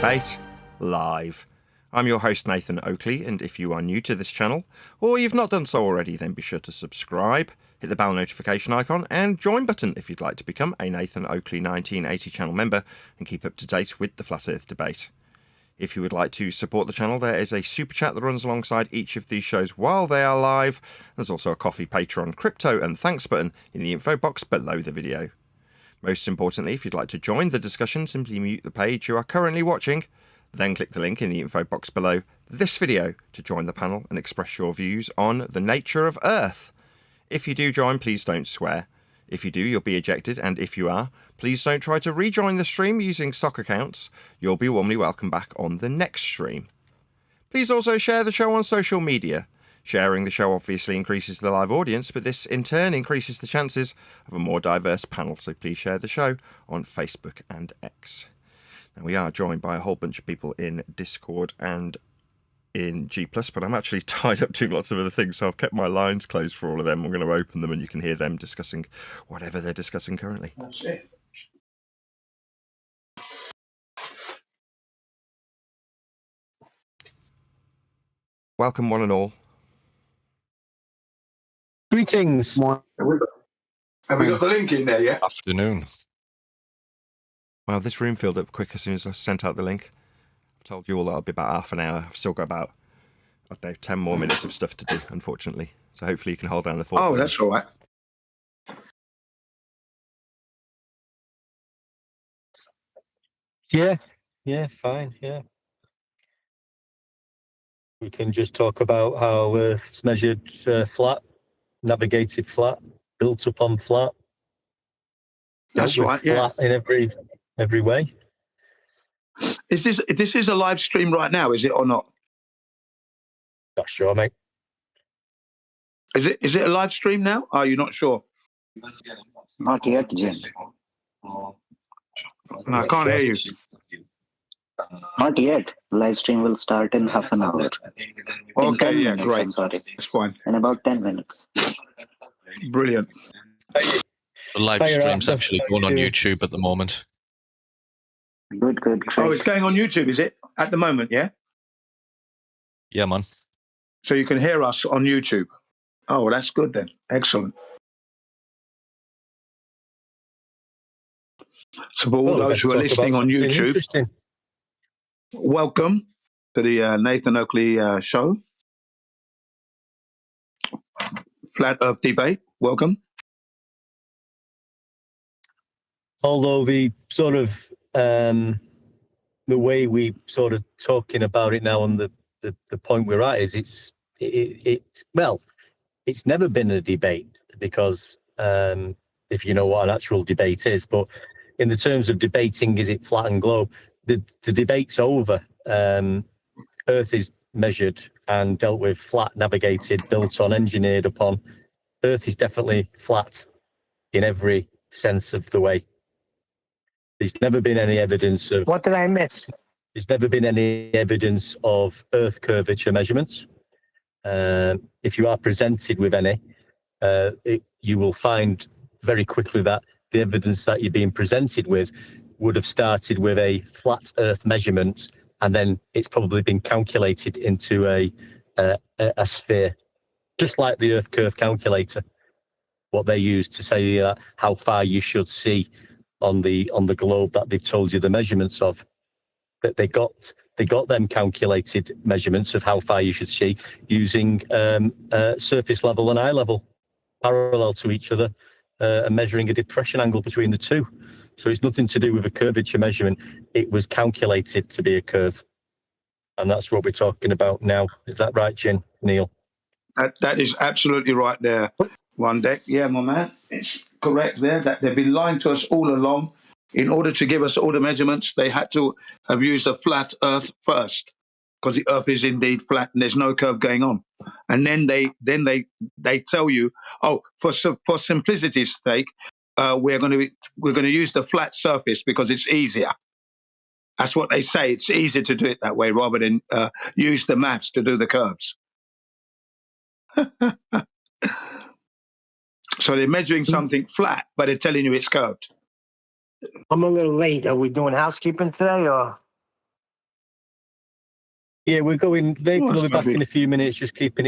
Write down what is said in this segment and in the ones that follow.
Debate live. I'm your host Nathan Oakley, and if you are new to this channel, or you've not done so already, then be sure to subscribe, hit the bell notification icon, and join button if you'd like to become a Nathan Oakley 1980 channel member and keep up to date with the Flat Earth debate. If you would like to support the channel, there is a super chat that runs alongside each of these shows while they are live. There's also a Coffee, Patreon, crypto and thanks button in the info box below the video. Most importantly, if you'd like to join the discussion, simply mute the page you are currently watching, then click the link in the info box below this video to join the panel and express your views on the nature of Earth. If you do join, please don't swear. If you do, you'll be ejected, and if you are, please don't try to rejoin the stream using sock accounts. You'll be warmly welcome back on the next stream. Please also share the show on social media. Sharing the show obviously increases the live audience, but this in turn increases the chances of a more diverse panel, so please share the show on Facebook and X. Now, we are joined by a whole bunch of people in Discord and in G+, but I'm actually tied up doing lots of other things, so I've kept my lines closed for all of them. I'm going to open them and you can hear them discussing whatever they're discussing currently. That's it. Welcome one and all. Greetings. Have we got the link in there yet? Afternoon. Well, this room filled up quick as soon as I sent out the link. I've told you all that'll be about half an hour. I've still got about, I don't know, 10 more minutes of stuff to do, unfortunately. So hopefully you can hold down the fort. Oh, that's all right. Yeah, fine, yeah. We can just talk about how Earth's measured flat, navigated flat, built upon flat. That's dealt with right, yeah. flat in every way. Is this is a live stream right now, is it or not? Not sure, mate. Is it a live stream now? Are you not sure? Not yet, Jim. No, I can't hear you. Not yet. Live stream will start in half an hour. In Okay, 10 yeah, minutes, great. I'm sorry. That's fine. In about 10 minutes. Brilliant. The live Fire stream's up, actually thank going on you. YouTube at the moment. Good, great. Oh, it's going on YouTube, is it? At the moment, yeah? Yeah, man. So you can hear us on YouTube. Oh, well, that's good then. Excellent. So for all Well, those who are let's talk listening about on something YouTube, interesting. welcome to the Nathan Oakley show. Flat Earth Debate. Welcome. Although the sort of the way we sort of talking about it now, and the point we're at is it's never been a debate, because if you know what an actual debate is, but in the terms of debating, is it flat and globe? The debate's over. Earth is measured and dealt with, flat, navigated, built on, engineered upon. Earth is definitely flat in every sense of the way. There's never been any evidence of... What did I miss? There's never been any evidence of Earth curvature measurements. If you are presented with any, you will find very quickly that the evidence that you're being presented with would have started with a flat Earth measurement, and then it's probably been calculated into a sphere, just like the Earth curve calculator, what they use to say how far you should see on the globe that they've told you the measurements of. That they got them calculated measurements of how far you should see using surface level and eye level parallel to each other, and measuring a depression angle between the two. So it's nothing to do with a curvature measurement. It was calculated to be a curve, and that's what we're talking about now. Is that right, Neil? That is absolutely right there, One Deck. Yeah, my man. It's correct there that they've been lying to us all along. In order to give us all the measurements, they had to have used a flat Earth first, because the Earth is indeed flat and there's no curve going on. And then they tell you, oh, for simplicity's sake, we're going to use the flat surface because it's easier. That's what they say. It's easier to do it that way rather than use the maths to do the curves. So they're measuring something flat, but they're telling you it's curved. I'm a little late. Are we doing housekeeping today, or? Yeah, we're going. Nathan will be back lovely. in a few minutes. Just keeping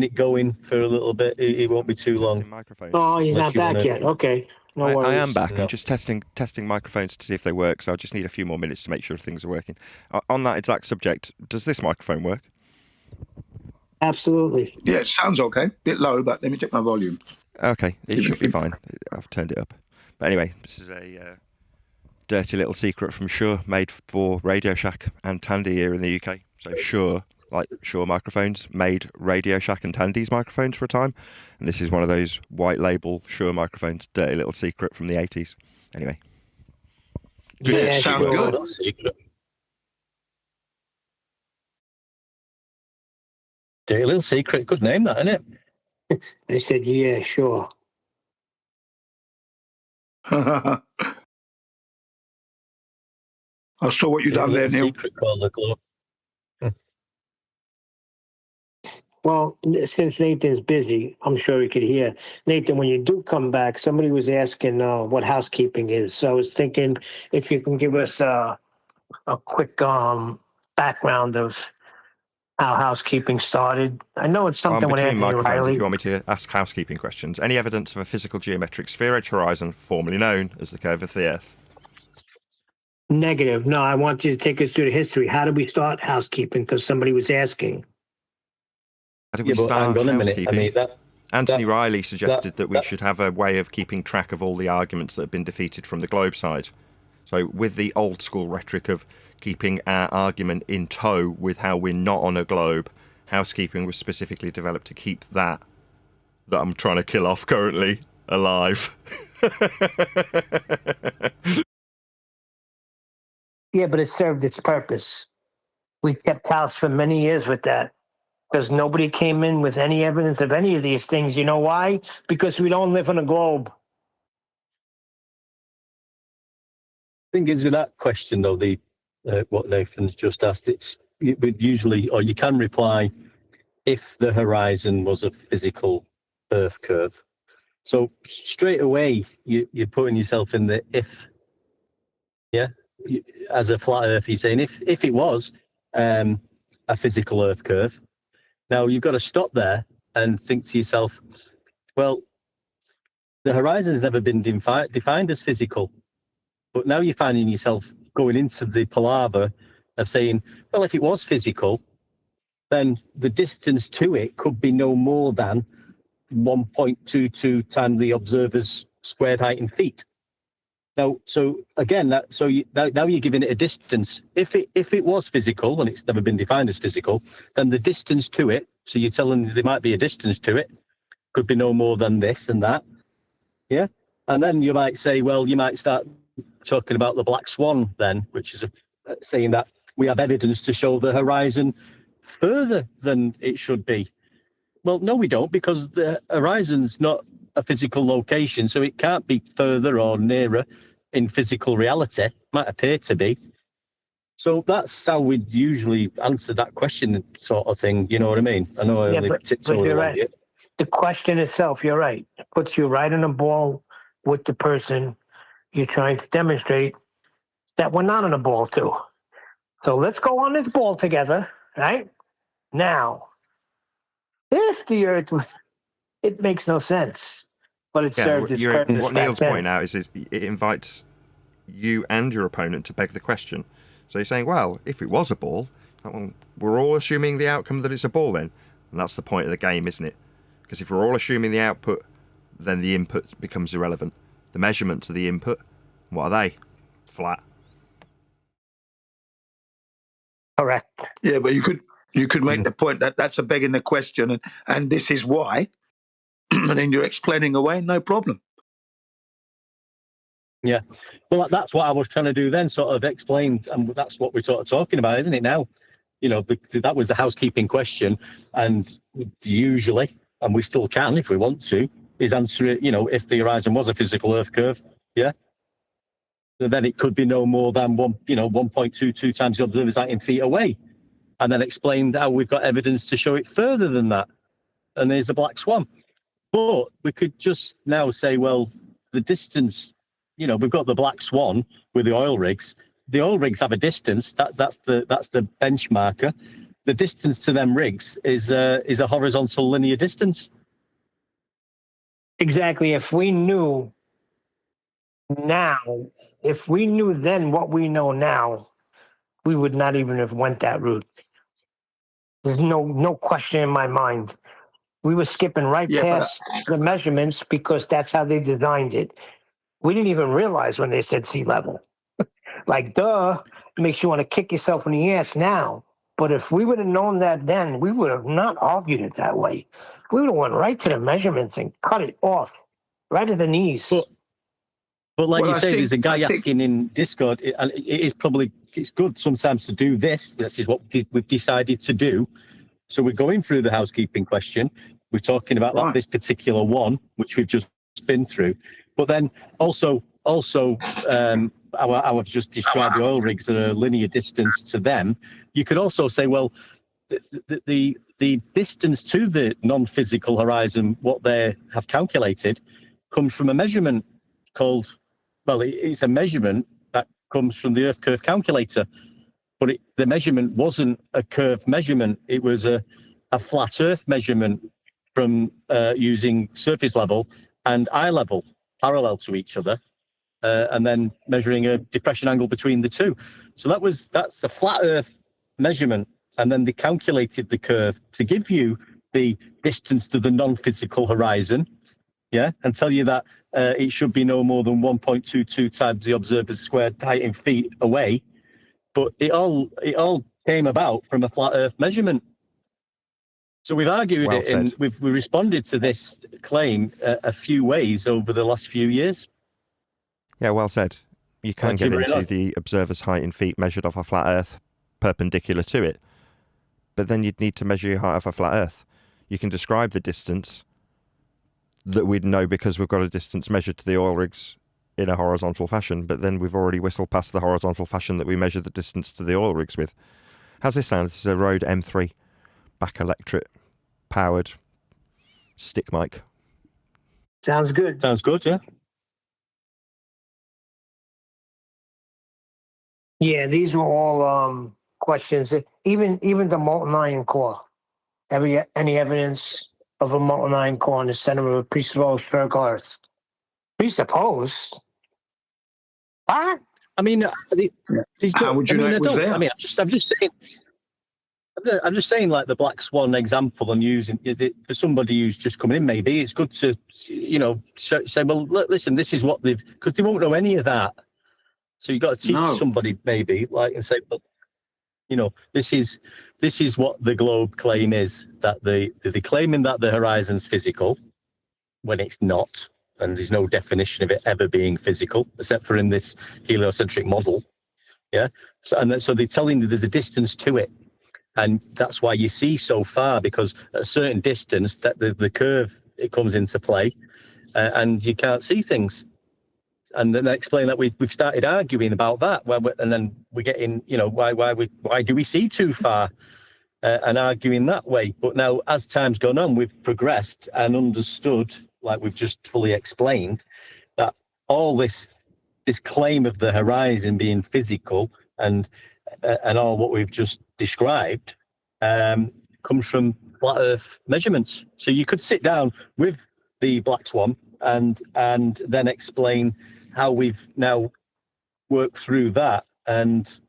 it going for a little bit. It won't be too long. Microphones. Oh, he's Unless not you back wanna- yet. Okay, no worries. I am back. No. I'm just testing microphones to see if they work. So I just need a few more minutes to make sure things are working. On that exact subject, does this microphone work? Absolutely. Yeah, it sounds okay. Bit low, but let me check my volume. Okay, it should be fine. I've turned it up. But anyway, this is a dirty little secret from Shure, made for Radio Shack and Tandy here in the UK. So Shure, like Shure microphones, made Radio Shack and Tandy's microphones for a time. And this is one of those white label Shure microphones, dirty little secret from the 80s. Anyway. Good. Yeah, Sounds sure. good. Dirty little secret. Good name, that, isn't it? They said, yeah, sure. I saw what you done there, Little Neil. secret called the globe. Well, since Nathan's busy, I'm sure he could hear. Nathan, when you do come back, somebody was asking what housekeeping is. So I was thinking if you can give us a quick background of how housekeeping started. I know it's something with between Anthony microphones, Riley. if you want me to ask housekeeping questions. Any evidence of a physical geometric sphere-edge horizon, formerly known as the curve of the Earth? Negative. No, I want you to take us through the history. How did we start housekeeping? Because somebody was asking. How did we But start hang on a minute. housekeeping? I mean, Anthony Riley suggested that we that- should have a way of keeping track of all the arguments that have been defeated from the globe side. So with the old school rhetoric of keeping our argument in tow with how we're not on a globe, housekeeping was specifically developed to keep that I'm trying to kill off currently alive. Yeah, but it served its purpose. We kept house for many years with that because nobody came in with any evidence of any of these things. You know why? Because we don't live on a globe. thing is with that question, though, what Nathan's just asked, you would usually, or you can reply, if the horizon was a physical Earth curve. So straight away, you're putting yourself in the if. Yeah, as a flat Earth, you're saying if it was a physical Earth curve. Now you've got to stop there and think to yourself, well, the horizon has never been defined as physical, but now you're finding yourself going into the palaver of saying, well, if it was physical, then the distance to it could be no more than 1.22 times the observer's squared height in feet. Now, so again, now you're giving it a distance. If it was physical and it's never been defined as physical, then the distance to it, so you're telling there might be a distance to it, could be no more than this and that. Yeah. And then you might say, well, you might start talking about the black swan then, which is saying that we have evidence to show the horizon further than it should be. Well, no, we don't, because the horizon's not a physical location, so it can't be further or nearer in physical reality. It might appear to be. So that's how we'd usually answer that question, sort of thing. You know what I mean? I know I only tiptoed you're along right. it. The question itself, you're right. It puts you right on the ball with the person you're trying to demonstrate that we're not on a ball to. So let's go on this ball together, right? Now, if the Earth was, it makes no sense, but it served its purpose. What back Neil's then. pointing out is it invites you and your opponent to beg the question. So you're saying, well, if it was a ball, well, we're all assuming the outcome that it's a ball then. And that's the point of the game, isn't it? Because if we're all assuming the output, then the input becomes irrelevant. The measurements of the input, what are they? Flat. Correct. Yeah, but you could make the point that that's a begging the question, and this is why, and then you're explaining away, no problem. Yeah. Well, that's what I was trying to do then, sort of explain, and that's what we're sort of talking about, isn't it now? You know, that was the housekeeping question, and usually, and we still can if we want to, is answer it, you know, if the horizon was a physical Earth curve, yeah? Then it could be no more than 1.22 times the observer's height in feet away. And then explain how we've got evidence to show it further than that. And there's the black swan. But we could just now say, well, the distance, you know, we've got the black swan with the oil rigs, the oil rigs have a distance. That's the benchmarker. The distance to them rigs is a horizontal linear distance. Exactly. If we knew then what we know now, we would not even have went that route. There's no question in my mind. We were skipping right past the measurements because that's how they designed it. We didn't even realize when they said sea level. Like, duh, it makes you want to kick yourself in the ass now. But if we would have known that then, we would have not argued it that way. We would have went right to the measurements and cut it off, right at the knees. But like you say, there's a guy asking in Discord, and it's good sometimes to do this. This is what we've decided to do. So we're going through the housekeeping question. We're talking about like this particular one, which we've just been through. But then also, I've just described the oil rigs at a linear distance to them. You could also say, well, the distance to the non-physical horizon, what they have calculated, comes from a measurement called, well, it's a measurement that comes from the Earth curve calculator. But the measurement wasn't a curved measurement. It was a flat Earth measurement from using surface level and eye level parallel to each other, and then measuring a depression angle between the two. So that's a flat Earth measurement, and then they calculated the curve to give you the distance to the non-physical horizon, and tell you that it should be no more than 1.22 times the observer's squared height in feet away. But it all came about from a flat Earth measurement. So we've argued it, and we've responded to this claim a few ways over the last few years. Yeah, well said. You can get into the observer's height in feet measured off a flat Earth perpendicular to it, but then you'd need to measure your height off a flat Earth. You can describe the distance that we'd know because we've got a distance measured to the oil rigs in a horizontal fashion, but then we've already whistled past the horizontal fashion that we measure the distance to the oil rigs with. How's this sound? This is a Rode M3 back electric powered stick mic. Sounds good. Sounds good, yeah. Yeah, these were all questions. Even the molten iron core. Any evidence of a molten iron core in the center of a presupposed spherical Earth? Presupposed? What? I mean, how would you know it was there? I mean, I'm just saying, like the black swan example I'm using for somebody who's just coming in. Maybe it's good to, say, well, listen, this is what because they won't know any of that. So you've got to teach somebody maybe, like, and say, well, this is what the globe claim is, that they're claiming that the horizon's physical when it's not. And there's no definition of it ever being physical, except for in this heliocentric model. Yeah. So they're telling you there's a distance to it. And that's why you see so far, because at a certain distance, that the curve, it comes into play, and you can't see things. And then I explain that we've started arguing about that, and then we're getting, why do we see too far, and arguing that way. But now, as time's gone on, we've progressed and understood, like we've just fully explained, that all this claim of the horizon being physical and all what we've just described comes from flat Earth measurements. So you could sit down with the black swan and then explain how we've now worked through that, and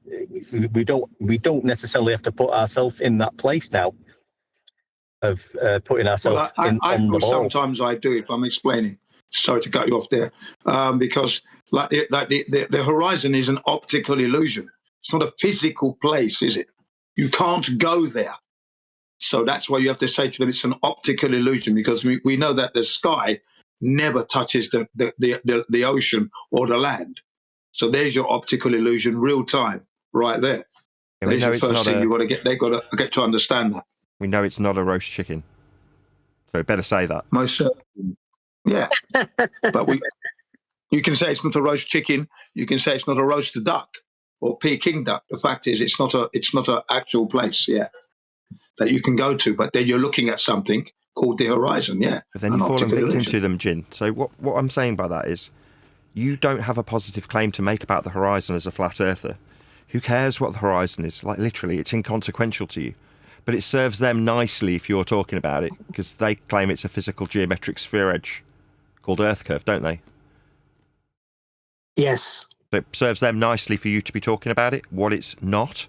we don't necessarily have to put ourselves in that place now of putting ourselves on the ball. Sometimes I do, if I'm explaining. Sorry to cut you off there, because the horizon is an optical illusion. It's not a physical place, is it? You can't go there. So that's why you have to say to them it's an optical illusion, because we know that the sky never touches the ocean or the land. So there's your optical illusion, real time, right there. Yeah, there's the first thing they've got to get to understand that. We know it's not a roast chicken, so better say that. Most certainly. Yeah, but you can say it's not a roast chicken. You can say it's not a roasted duck or Peking duck. The fact is, it's not an actual place. Yeah, that you can go to, but then you're looking at something called the horizon. Yeah, but then you fall victim to them, Jin. So what I'm saying by that is, you don't have a positive claim to make about the horizon as a flat earther. Who cares what the horizon is? Like, literally, it's inconsequential to you. But it serves them nicely if you're talking about it, because they claim it's a physical geometric sphere edge called Earth curve, don't they? Yes. It serves them nicely for you to be talking about it, what it's not.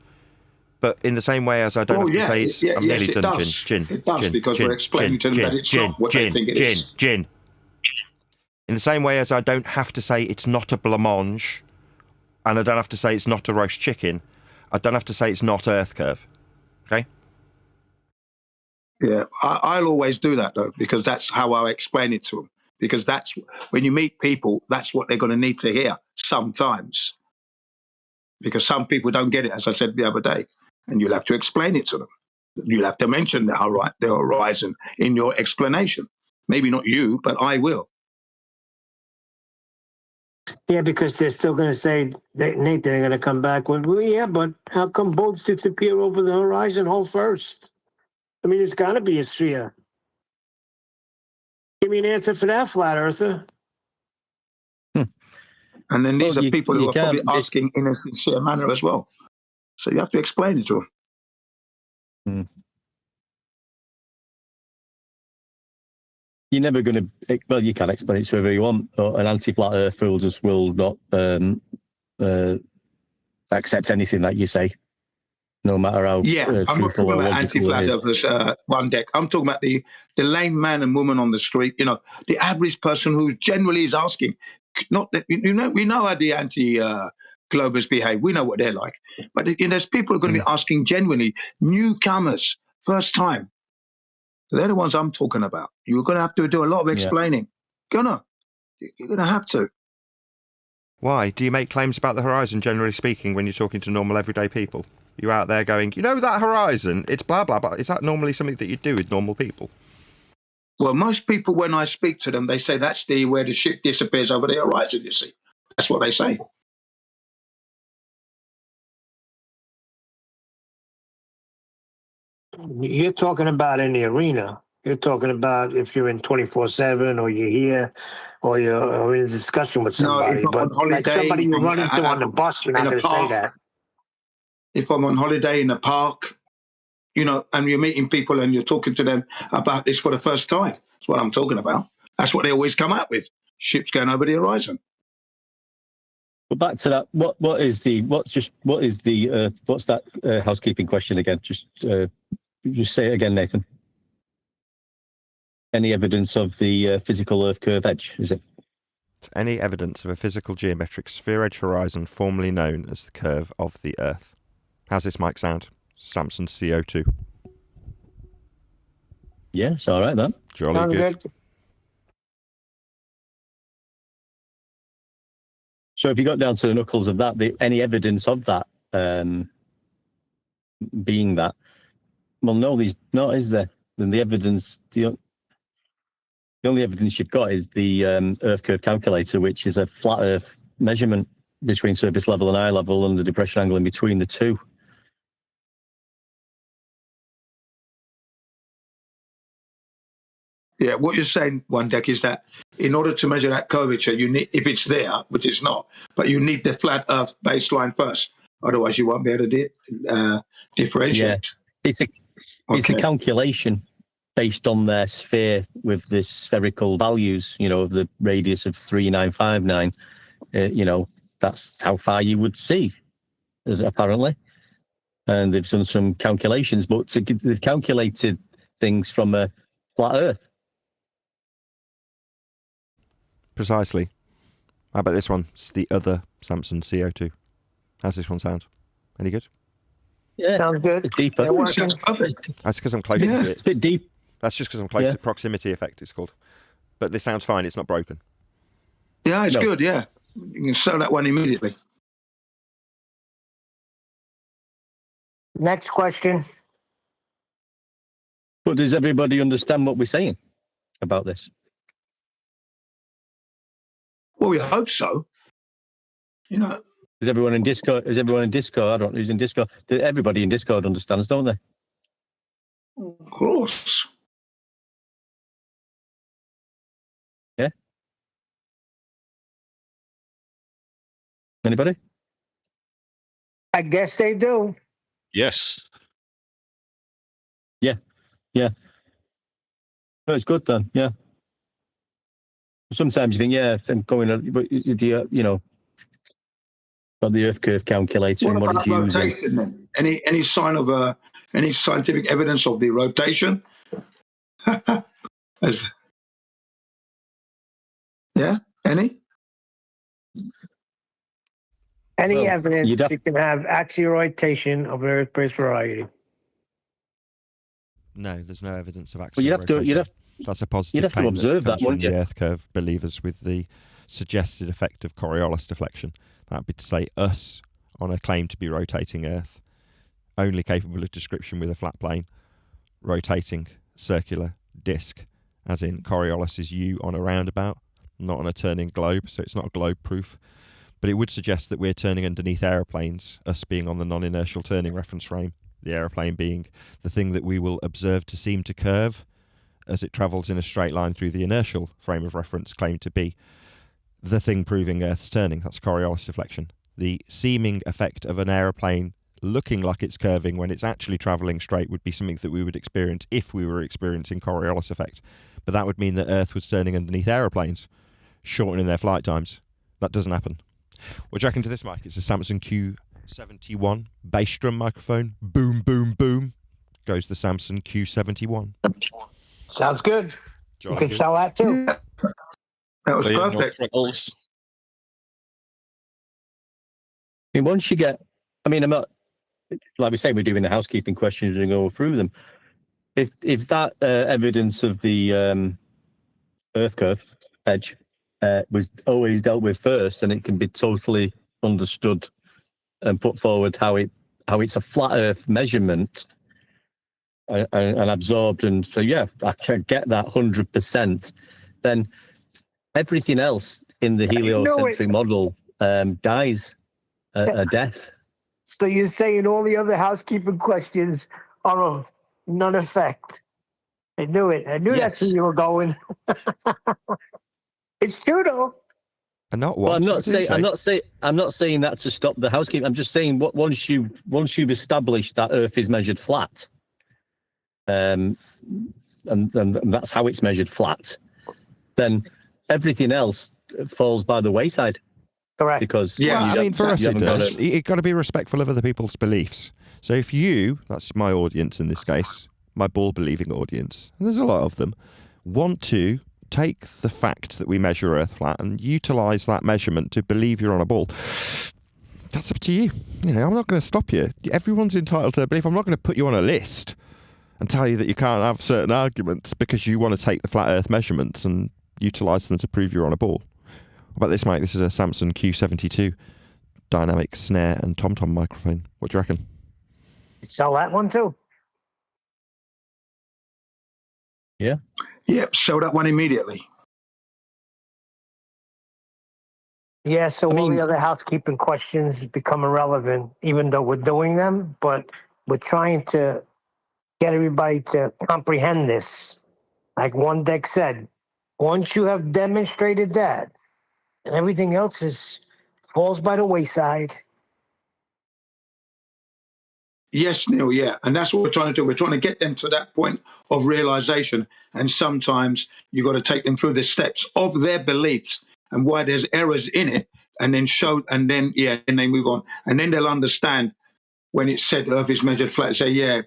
But in the same way as I don't have to say it's... I'm nearly done, Gin. It does, because we're explaining to them that it's not what they think it is. Gin. In the same way as I don't have to say it's not a blancmange, and I don't have to say it's not a roast chicken, I don't have to say it's not Earth curve. Okay? Yeah, I'll always do that, though, because that's how I explain it to them. Because that's, when you meet people, that's what they're going to need to hear sometimes. Because some people don't get it, as I said the other day, and you'll have to explain it to them. You'll have to mention the horizon in your explanation. Maybe not you, but I will. Yeah, because they're still going to say, Nathan, they're going to come back with, well, yeah, but how come boats disappear over the horizon hole first? I mean, it's got to be a sphere. Give me an answer for that, flat earther. And then these are people who are probably asking in a sincere manner as well. So you have to explain it to them. You're never going to, well, you can explain it to whoever you want, but an anti-flat earther will not accept anything that you say, no matter how I'm not talking about anti-flat earthers, one deck. I'm talking about the lame man and woman on the street, you know, the average person who generally is asking, not that, you know, we know how the anti-globers behave. We know what they're like. But there's people who are going to be asking genuinely, newcomers, first time. They're the ones I'm talking about. You're going to have to do a lot of explaining. You're going to have to. Why? Do you make claims about the horizon, generally speaking, when you're talking to normal everyday people? You're out there going, you know that horizon? It's blah, blah, blah. Is that normally something that you do with normal people? Well, most people, when I speak to them, they say that's where the ship disappears over the horizon, you see. That's what they say. You're talking about in the arena. You're talking about if you're in 24/7 or you're here or you're in a discussion with somebody. No, if I'm on holiday, like somebody you run into on the bus, you're not going to say that. If I'm on holiday in the park, you know, and you're meeting people and you're talking to them about this for the first time, that's what I'm talking about. That's what they always come up with. Ships going over the horizon. But back to that, what's that housekeeping question again? Just say it again, Nathan. Any evidence of the physical Earth curve edge, is it? Any evidence of a physical geometric sphere edge horizon formerly known as the curve of the Earth. How's this mic sound? Samson CO2. Yeah, it's all right then. Jolly good. So if you got down to the knuckles of that, any evidence of that being that? Well, no, there's not, is there? Then the evidence, the only evidence you've got is the Earth curve calculator, which is a flat Earth measurement between surface level and eye level and the depression angle in between the two. Yeah, what you're saying, one deck, is that in order to measure that curvature, you need, if it's there, which it's not, but you need the flat Earth baseline first. Otherwise, you won't be able to differentiate. Yeah. It's a calculation based on their sphere with the spherical values, you know, the radius of 3959. You know, that's how far you would see, apparently. And they've done some calculations, but they've calculated things from a flat Earth. Precisely. How about this one? It's the other Samson CO2. How's this one sound? Any good? Yeah, sounds good. It's deeper. Sounds perfect. That's because I'm close to it. It's a bit deep. That's just because I'm close to proximity effect, it's called. But this sounds fine. It's not broken. Yeah, it's good, yeah. You can sell that one immediately. Next question. But does everybody understand what we're saying about this? Well, we hope so. You know. Is everyone in Discord? I don't know who's in Discord. Everybody in Discord understands, don't they? Of course. Yeah. Anybody? I guess they do. Yes. No, it's good then. Yeah. Sometimes you think, yeah, I'm going, but you know, got the Earth curve calculator What and what about it's using. rotation then? Any sign of any scientific evidence of the rotation? Yeah, any? Any Well, evidence you'd have- you can have axial rotation of Earth-based variety. No, there's no evidence of Well, axial rotation. you'd have That's a positive you'd have to claim observe that, comes from wouldn't the you? Earth curve believers with the suggested effect of Coriolis deflection. That would be to say us on a claim to be rotating Earth, only capable of description with a flat plane, rotating circular disc, as in Coriolis is you on a roundabout, not on a turning globe, so it's not globe proof. But it would suggest that we're turning underneath aeroplanes, us being on the non-inertial turning reference frame, the aeroplane being the thing that we will observe to seem to curve as it travels in a straight line through the inertial frame of reference claimed to be the thing proving Earth's turning. That's Coriolis deflection. The seeming effect of an aeroplane looking like it's curving when it's actually travelling straight would be something that we would experience if we were experiencing Coriolis effect. But that would mean that Earth was turning underneath aeroplanes, shortening their flight times. That doesn't happen. What do you reckon to this mic? It's a Samsung Q71 bass drum microphone. Boom, boom, boom. Goes the Samsung Q71. Sounds good. Jolly You can good. sell that too. Yeah. That was Clear, no perfect. freckles. I mean, once you get, I mean, I'm not, like we say, we're doing the housekeeping questions and go through them. If that evidence of the Earth curve edge was always dealt with first, then it can be totally understood and put forward how it's a flat Earth measurement and absorbed. And so, yeah, I can get that 100%. Then everything else in the heliocentric model dies a death. So you're saying all the other housekeeping questions are of none effect. I knew it. I knew that's where Yes. you were going. It's true though. And not Well, what? I'm not What did he saying say? I'm not saying that to stop the housekeeping. I'm just saying once you've established that Earth is measured flat, and that's how it's measured flat, then everything else falls by the wayside. Correct. Because Yeah, Well, I mean, for us you it haven't got does. You've got to be respectful of other people's beliefs. So if you, that's my audience in this case, my ball-believing audience, and there's a lot of them, want to take the fact that we measure Earth flat and utilise that measurement to believe you're on a ball, that's up to you. You know, I'm not going to stop you. Everyone's entitled to a belief. I'm not going to put you on a list and tell you that you can't have certain arguments because you want to take the flat Earth measurements and utilise them to prove you're on a ball. What about this mic? This is a Samsung Q72 dynamic snare and tom-tom microphone. What do you reckon? Sell that one too. Yep, sell that one immediately. Yeah, so I all mean- the other housekeeping questions become irrelevant, even though we're doing them, but we're trying to get everybody to comprehend this. Like one deck said, once you have demonstrated that, and everything else falls by the wayside. Yes, Neil, yeah. And that's what we're trying to do. We're trying to get them to that point of realization. And sometimes you've got to take them through the steps of their beliefs and why there's errors in it, and then and they move on. And then they'll understand when it's said Earth is measured flat, say, yeah,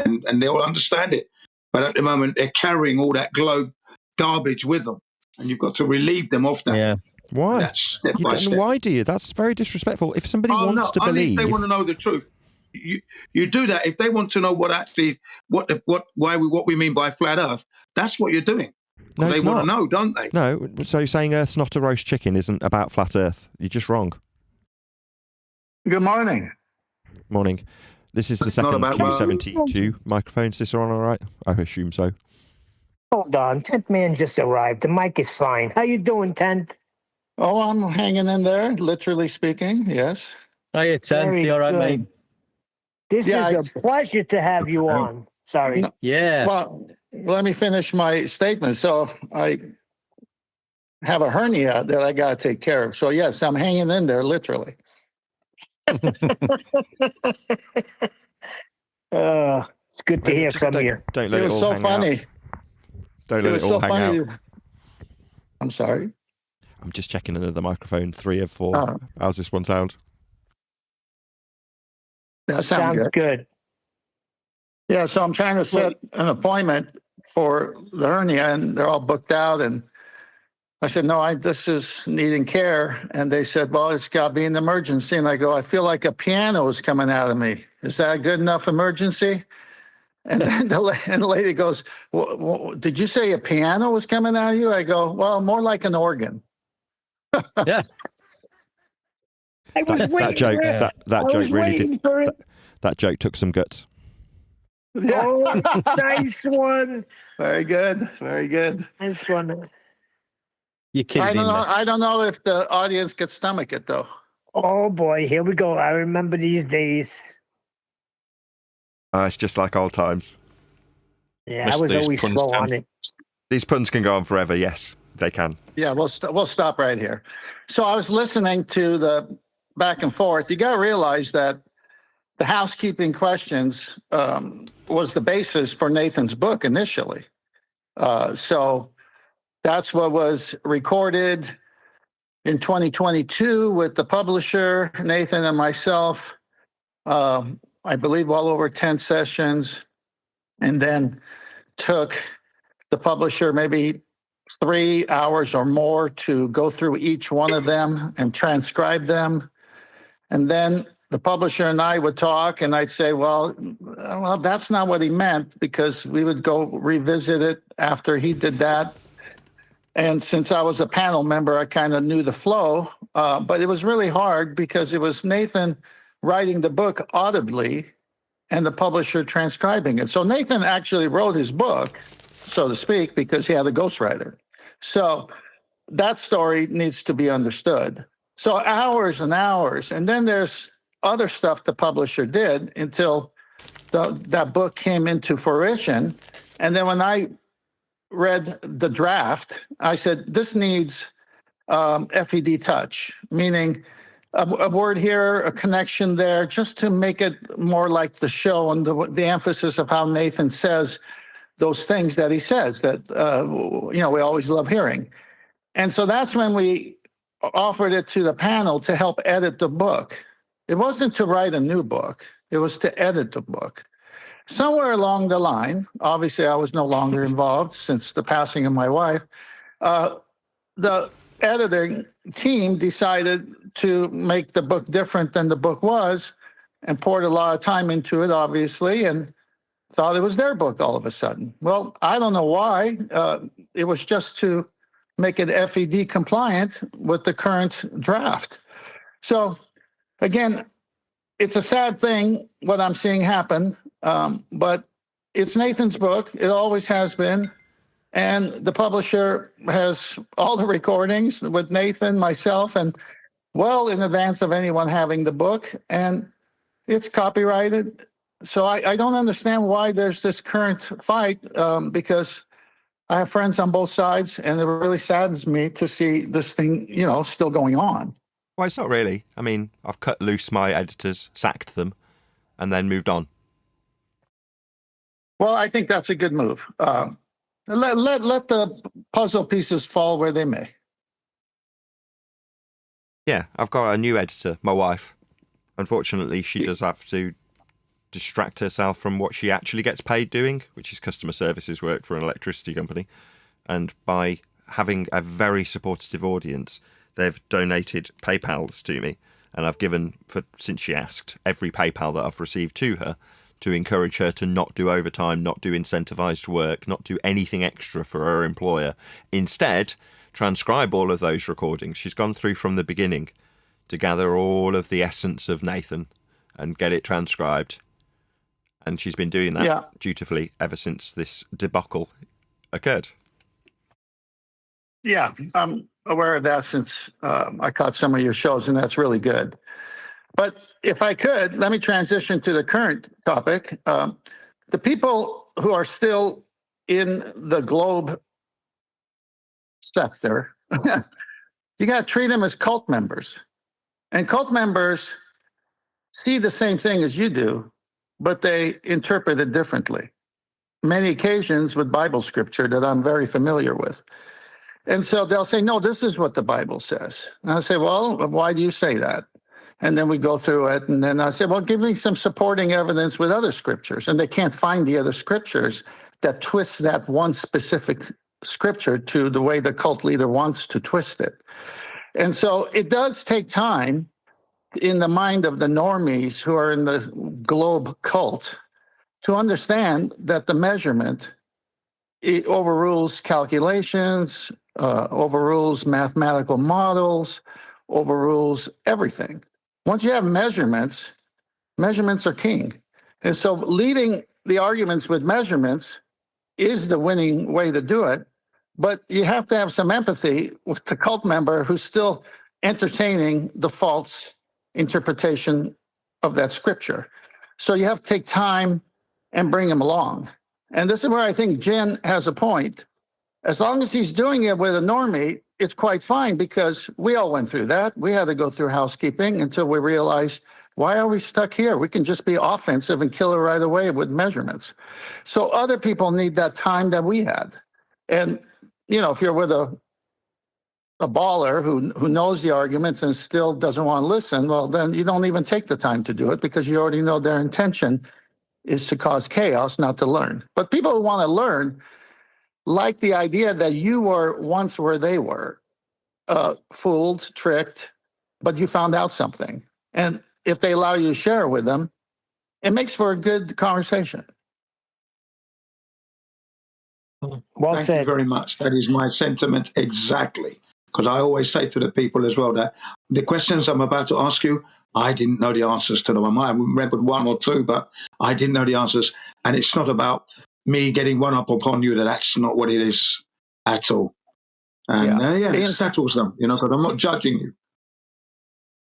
and they'll understand it. But at the moment, they're carrying all that globe garbage with them. And you've got to relieve them of that. Yeah. Why? That's step by step. Why do you? That's very disrespectful. If somebody wants to only if believe, they want to know the truth. You do that if they want to know what we mean by flat Earth. That's what you're doing. No, They it's want not. to know, don't they? No, so saying Earth's not a roast chicken isn't about flat Earth. You're just wrong. Good morning. Morning. This is the It's not second about- Q72 microphone. Is this on all right? I assume so. Hold on, 10th man just arrived. The mic is fine. How you doing, 10th? Oh, I'm hanging in there, literally speaking. Yes. Hiya, 10th. Very You all right, good. mate? This Yeah, is a pleasure to have you on. Sorry. No. Yeah. Well, let me finish my statement. So I have a hernia that I got to take care of. So yes, I'm hanging in there, literally. It's good to hear Just from you. Don't It let it was all so hang funny. out. Don't It let was it all so hang funny. out. I'm sorry. I'm just checking another microphone. 3 of 4. Oh. How's this one sound? That sounds Sounds good. good. Yeah, so I'm trying to set an appointment for the hernia, and they're all booked out. And I said, no, this is needing care. And they said, well, it's got to be an emergency. And I go, I feel like a piano is coming out of me. Is that a good enough emergency? And then the lady goes, well, did you say a piano was coming out of you? I go, well, more like an organ. Yeah. I was That waiting joke. for it. That I joke was really waiting did. for it. That joke took some guts. Yeah. Oh, nice one. Very good. Very good. Nice one. You killed him. I don't know if the audience could stomach it though. Oh boy, here we go. I remember these days. It's just like old times. Yeah, Missed I was these always puns, slow Dan. on it. These puns can go on forever. Yes, they can. Yeah, we'll stop right here. So I was listening to the back and forth. You got to realize that the housekeeping questions was the basis for Nathan's book initially. So that's what was recorded in 2022 with the publisher, Nathan and myself. I believe well over 10 sessions, and then took the publisher maybe 3 hours or more to go through each one of them and transcribe them. And then the publisher and I would talk, and I'd say, well, that's not what he meant, because we would go revisit it after he did that. And since I was a panel member, I kind of knew the flow, but it was really hard because it was Nathan writing the book audibly and the publisher transcribing it. So Nathan actually wrote his book, so to speak, because he had a ghostwriter. So that story needs to be understood. So hours and hours. And then there's other stuff the publisher did until that book came into fruition. And then when I read the draft, I said, this needs FED touch, meaning a word here, a connection there, just to make it more like the show and the emphasis of how Nathan says those things that he says that, we always love hearing. And so that's when we offered it to the panel to help edit the book. It wasn't to write a new book. It was to edit the book. Somewhere along the line, obviously I was no longer involved since the passing of my wife, the editing team decided to make the book different than the book was and poured a lot of time into it, obviously, and thought it was their book all of a sudden. Well, I don't know why. It was just to make it FED compliant with the current draft. So again, it's a sad thing what I'm seeing happen, but it's Nathan's book. It always has been. And the publisher has all the recordings with Nathan, myself, and well in advance of anyone having the book. And it's copyrighted. So I don't understand why there's this current fight, because I have friends on both sides, and it really saddens me to see this thing, still going on. Well, it's not really. I mean, I've cut loose my editors, sacked them, and then moved on. Well, I think that's a good move. Let the puzzle pieces fall where they may. Yeah, I've got a new editor, my wife. Unfortunately, she does have to distract herself from what she actually gets paid doing, which is customer services work for an electricity company. And by having a very supportive audience, they've donated PayPals to me. And I've given, since she asked, every PayPal that I've received to her to encourage her to not do overtime, not do incentivized work, not do anything extra for her employer. Instead, transcribe all of those recordings. She's gone through from the beginning to gather all of the essence of Nathan and get it transcribed. And she's been doing that dutifully ever since this debacle occurred. Yeah, I'm aware of that since I caught some of your shows, and that's really good. But if I could, let me transition to the current topic. The people who are still in the globe sector, you got to treat them as cult members. And cult members see the same thing as you do, but they interpret it differently. Many occasions with Bible scripture that I'm very familiar with. And so they'll say, no, this is what the Bible says. And I say, well, why do you say that? And then we go through it. And then I say, well, give me some supporting evidence with other scriptures. And they can't find the other scriptures that twist that one specific scripture to the way the cult leader wants to twist it. And so it does take time in the mind of the normies who are in the globe cult to understand that the measurement, it overrules calculations, overrules mathematical models, overrules everything. Once you have measurements, measurements are king. And so leading the arguments with measurements is the winning way to do it. But you have to have some empathy with the cult member who's still entertaining the false interpretation of that scripture. So you have to take time and bring him along. And this is where I think Jen has a point. As long as he's doing it with a normie, it's quite fine, because we all went through that. We had to go through housekeeping until we realized, why are we stuck here? We can just be offensive and kill it right away with measurements. So other people need that time that we had. And, you know, if you're with a baller who knows the arguments and still doesn't want to listen, well, then you don't even take the time to do it, because you already know their intention is to cause chaos, not to learn. But people who want to learn like the idea that you were once where they were, fooled, tricked, but you found out something. And if they allow you to share it with them, it makes for a good conversation. Well Thank said. you very much. That is my sentiment exactly. Because I always say to the people as well that the questions I'm about to ask you, I didn't know the answers to them. I might have remembered one or two, but I didn't know the answers. And it's not about me getting one up upon you. That's not what it is at all. And it settles them, you know, because I'm not judging you.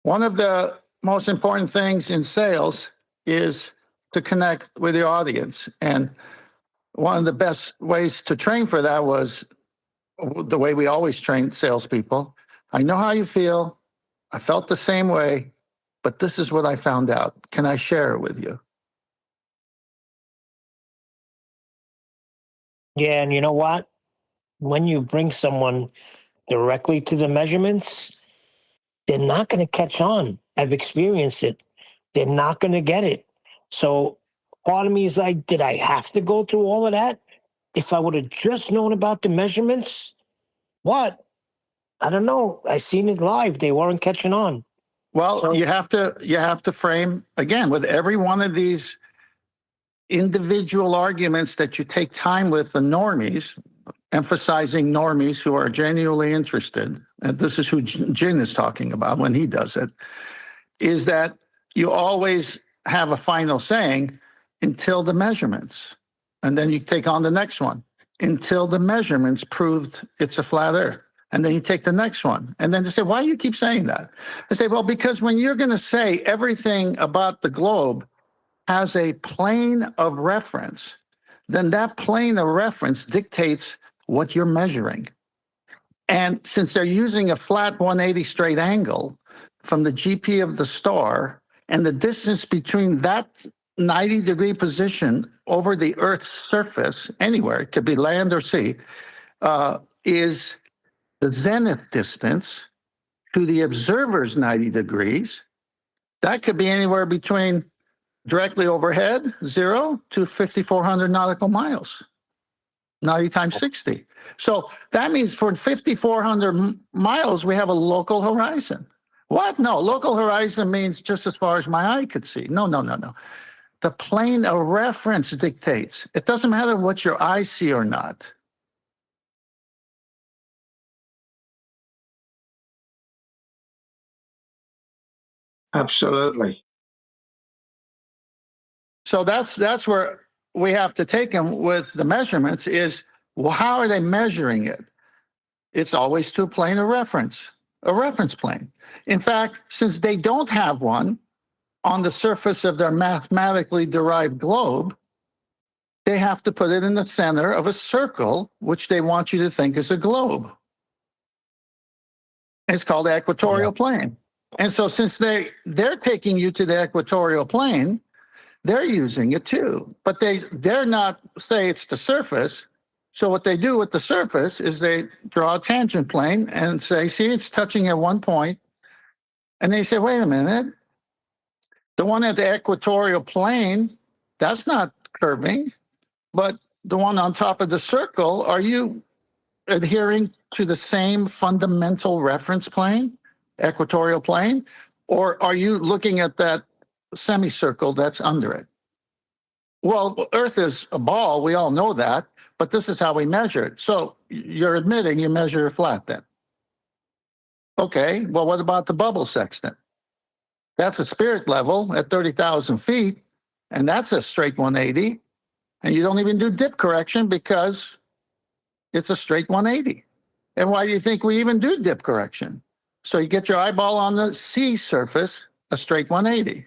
One of the most important things in sales is to connect with your audience. And one of the best ways to train for that was the way we always train salespeople. I know how you feel. I felt the same way, but this is what I found out. Can I share it with you? Yeah, and you know what? When you bring someone directly to the measurements, they're not going to catch on. I've experienced it. They're not going to get it. So part of me is like, did I have to go through all of that? If I would have just known about the measurements, what? I don't know. I seen it live. They weren't catching on. Well, So- you have to frame, again, with every one of these individual arguments that you take time with the normies, emphasizing normies who are genuinely interested, and this is who Jin is talking about when he does it, is that you always have a final saying until the measurements. And then you take on the next one until the measurements proved it's a flat earth. And then you take the next one. And then they say, why do you keep saying that? I say, well, because when you're going to say everything about the globe has a plane of reference, then that plane of reference dictates what you're measuring. And since they're using a flat 180 straight angle from the GP of the star, and the distance between that 90-degree position over the Earth's surface, anywhere, it could be land or sea, is the zenith distance to the observer's 90 degrees. That could be anywhere between directly overhead, 0 to 5,400 nautical miles, 90 times 60. So that means for 5,400 miles, we have a local horizon. What? No, local horizon means just as far as my eye could see. No. The plane of reference dictates. It doesn't matter what your eyes see or not. Absolutely. So that's where we have to take them with the measurements is, well, how are they measuring it? It's always to a plane of reference, a reference plane. In fact, since they don't have one on the surface of their mathematically derived globe, they have to put it in the center of a circle, which they want you to think is a globe. It's called the equatorial plane. And so since they're taking you to the equatorial plane, they're using it too. But they're not say it's the surface. So what they do with the surface is they draw a tangent plane and say, see, it's touching at one point. And they say, wait a minute, the one at the equatorial plane, that's not curving. But the one on top of the circle, are you adhering to the same fundamental reference plane, equatorial plane? Or are you looking at that semicircle that's under it? Well, Earth is a ball. We all know that. But this is how we measure it. So you're admitting you measure it flat then. Okay, well, what about the bubble sextant? That's a spirit level at 30,000 feet, and that's a straight 180. And you don't even do dip correction because it's a straight 180. And why do you think we even do dip correction? So you get your eyeball on the sea surface, a straight 180,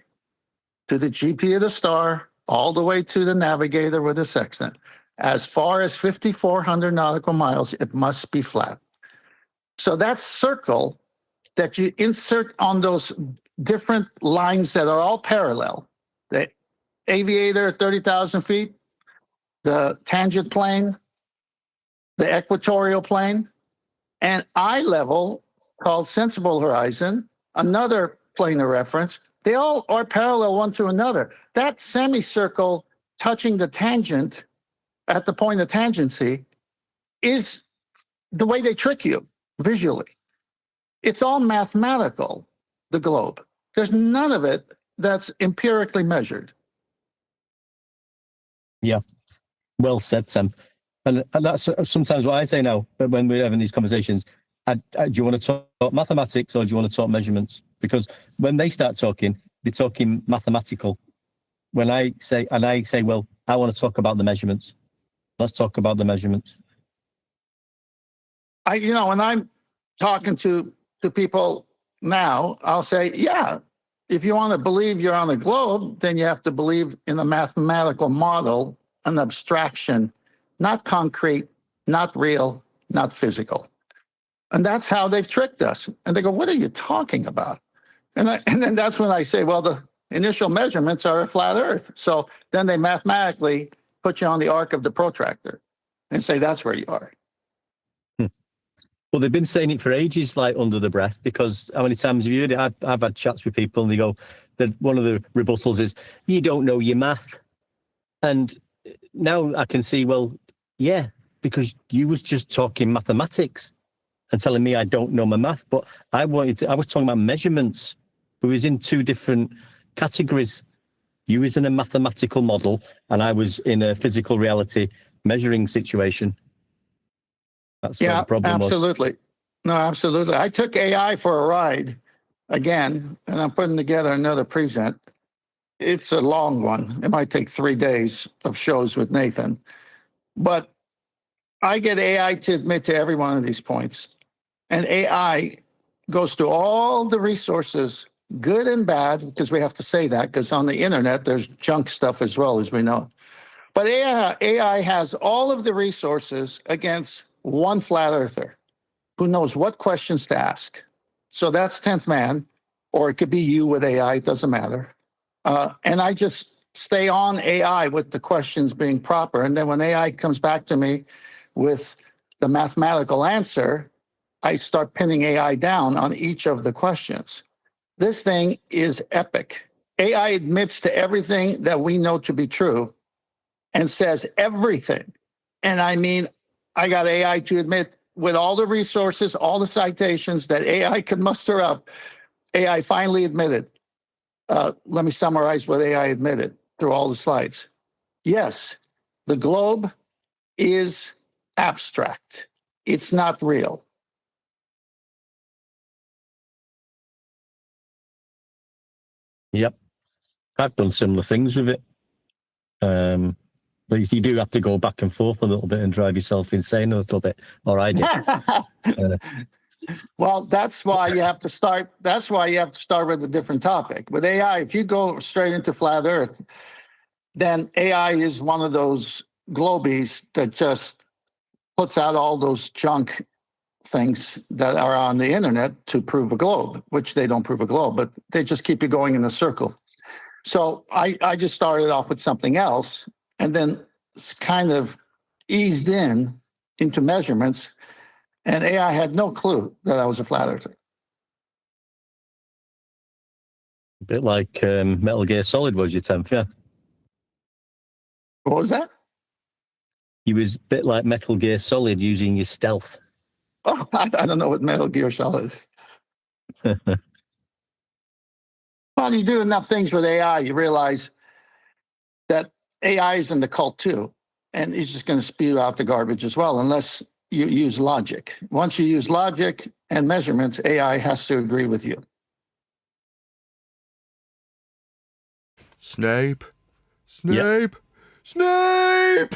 to the GP of the star, all the way to the navigator with the sextant. As far as 5,400 nautical miles, it must be flat. So that circle that you insert on those different lines that are all parallel, the aviator at 30,000 feet, the tangent plane, the equatorial plane, and eye level called sensible horizon, another plane of reference, they all are parallel one to another. That semicircle touching the tangent at the point of tangency is the way they trick you visually. It's all mathematical, the globe. There's none of it that's empirically measured. Yeah, well said, Sam. And that's sometimes what I say now when we're having these conversations. Do you want to talk mathematics or do you want to talk measurements? Because when they start talking, they're talking mathematical. When I say, well, I want to talk about the measurements. Let's talk about the measurements. When I'm talking to people now, I'll say, yeah, if you want to believe you're on a globe, then you have to believe in a mathematical model, an abstraction, not concrete, not real, not physical. And that's how they've tricked us. And they go, what are you talking about? And then that's when I say, well, the initial measurements are a flat Earth. So then they mathematically put you on the arc of the protractor and say that's where you are. Well, they've been saying it for ages, like under the breath, because how many times have you heard it? I've had chats with people and they go, that one of the rebuttals is, you don't know your math. And now I can see, well, yeah, because you was just talking mathematics and telling me I don't know my math, but I was talking about measurements. We was in two different categories. You was in a mathematical model and I was in a physical reality measuring situation. That's what the problem absolutely. was. No, absolutely. I took AI for a ride again, and I'm putting together another present. It's a long one. It might take 3 days of shows with Nathan. But I get AI to admit to every one of these points. And AI goes through all the resources, good and bad, because we have to say that, because on the internet, there's junk stuff as well, as we know. But AI has all of the resources against one flat earther who knows what questions to ask. So that's 10th man, or it could be you with AI, it doesn't matter. And I just stay on AI with the questions being proper. And then when AI comes back to me with the mathematical answer, I start pinning AI down on each of the questions. This thing is epic. AI admits to everything that we know to be true and says everything. And I mean, I got AI to admit with all the resources, all the citations that AI could muster up, AI finally admitted. Let me summarize what AI admitted through all the slides. Yes, the globe is abstract. It's not real. Yep. I've done similar things with it. But you do have to go back and forth a little bit and drive yourself insane a little bit, or I did. Well, that's why you have to start. That's why you have to start with a different topic. With AI, if you go straight into flat Earth, then AI is one of those globies that just puts out all those junk things that are on the internet to prove a globe, which they don't prove a globe, but they just keep you going in a circle. So I just started off with something else and then kind of eased into measurements, and AI had no clue that I was a flat earther. A bit like Metal Gear Solid was your 10th, yeah. What was that? You was a bit like Metal Gear Solid using your stealth. Oh, I don't know what Metal Gear Solid is. Well, you do enough things with AI, you realize that AI is in the cult too, and it's just going to spew out the garbage as well, unless you use logic. Once you use logic and measurements, AI has to agree with you. Snape. Snape. Snape.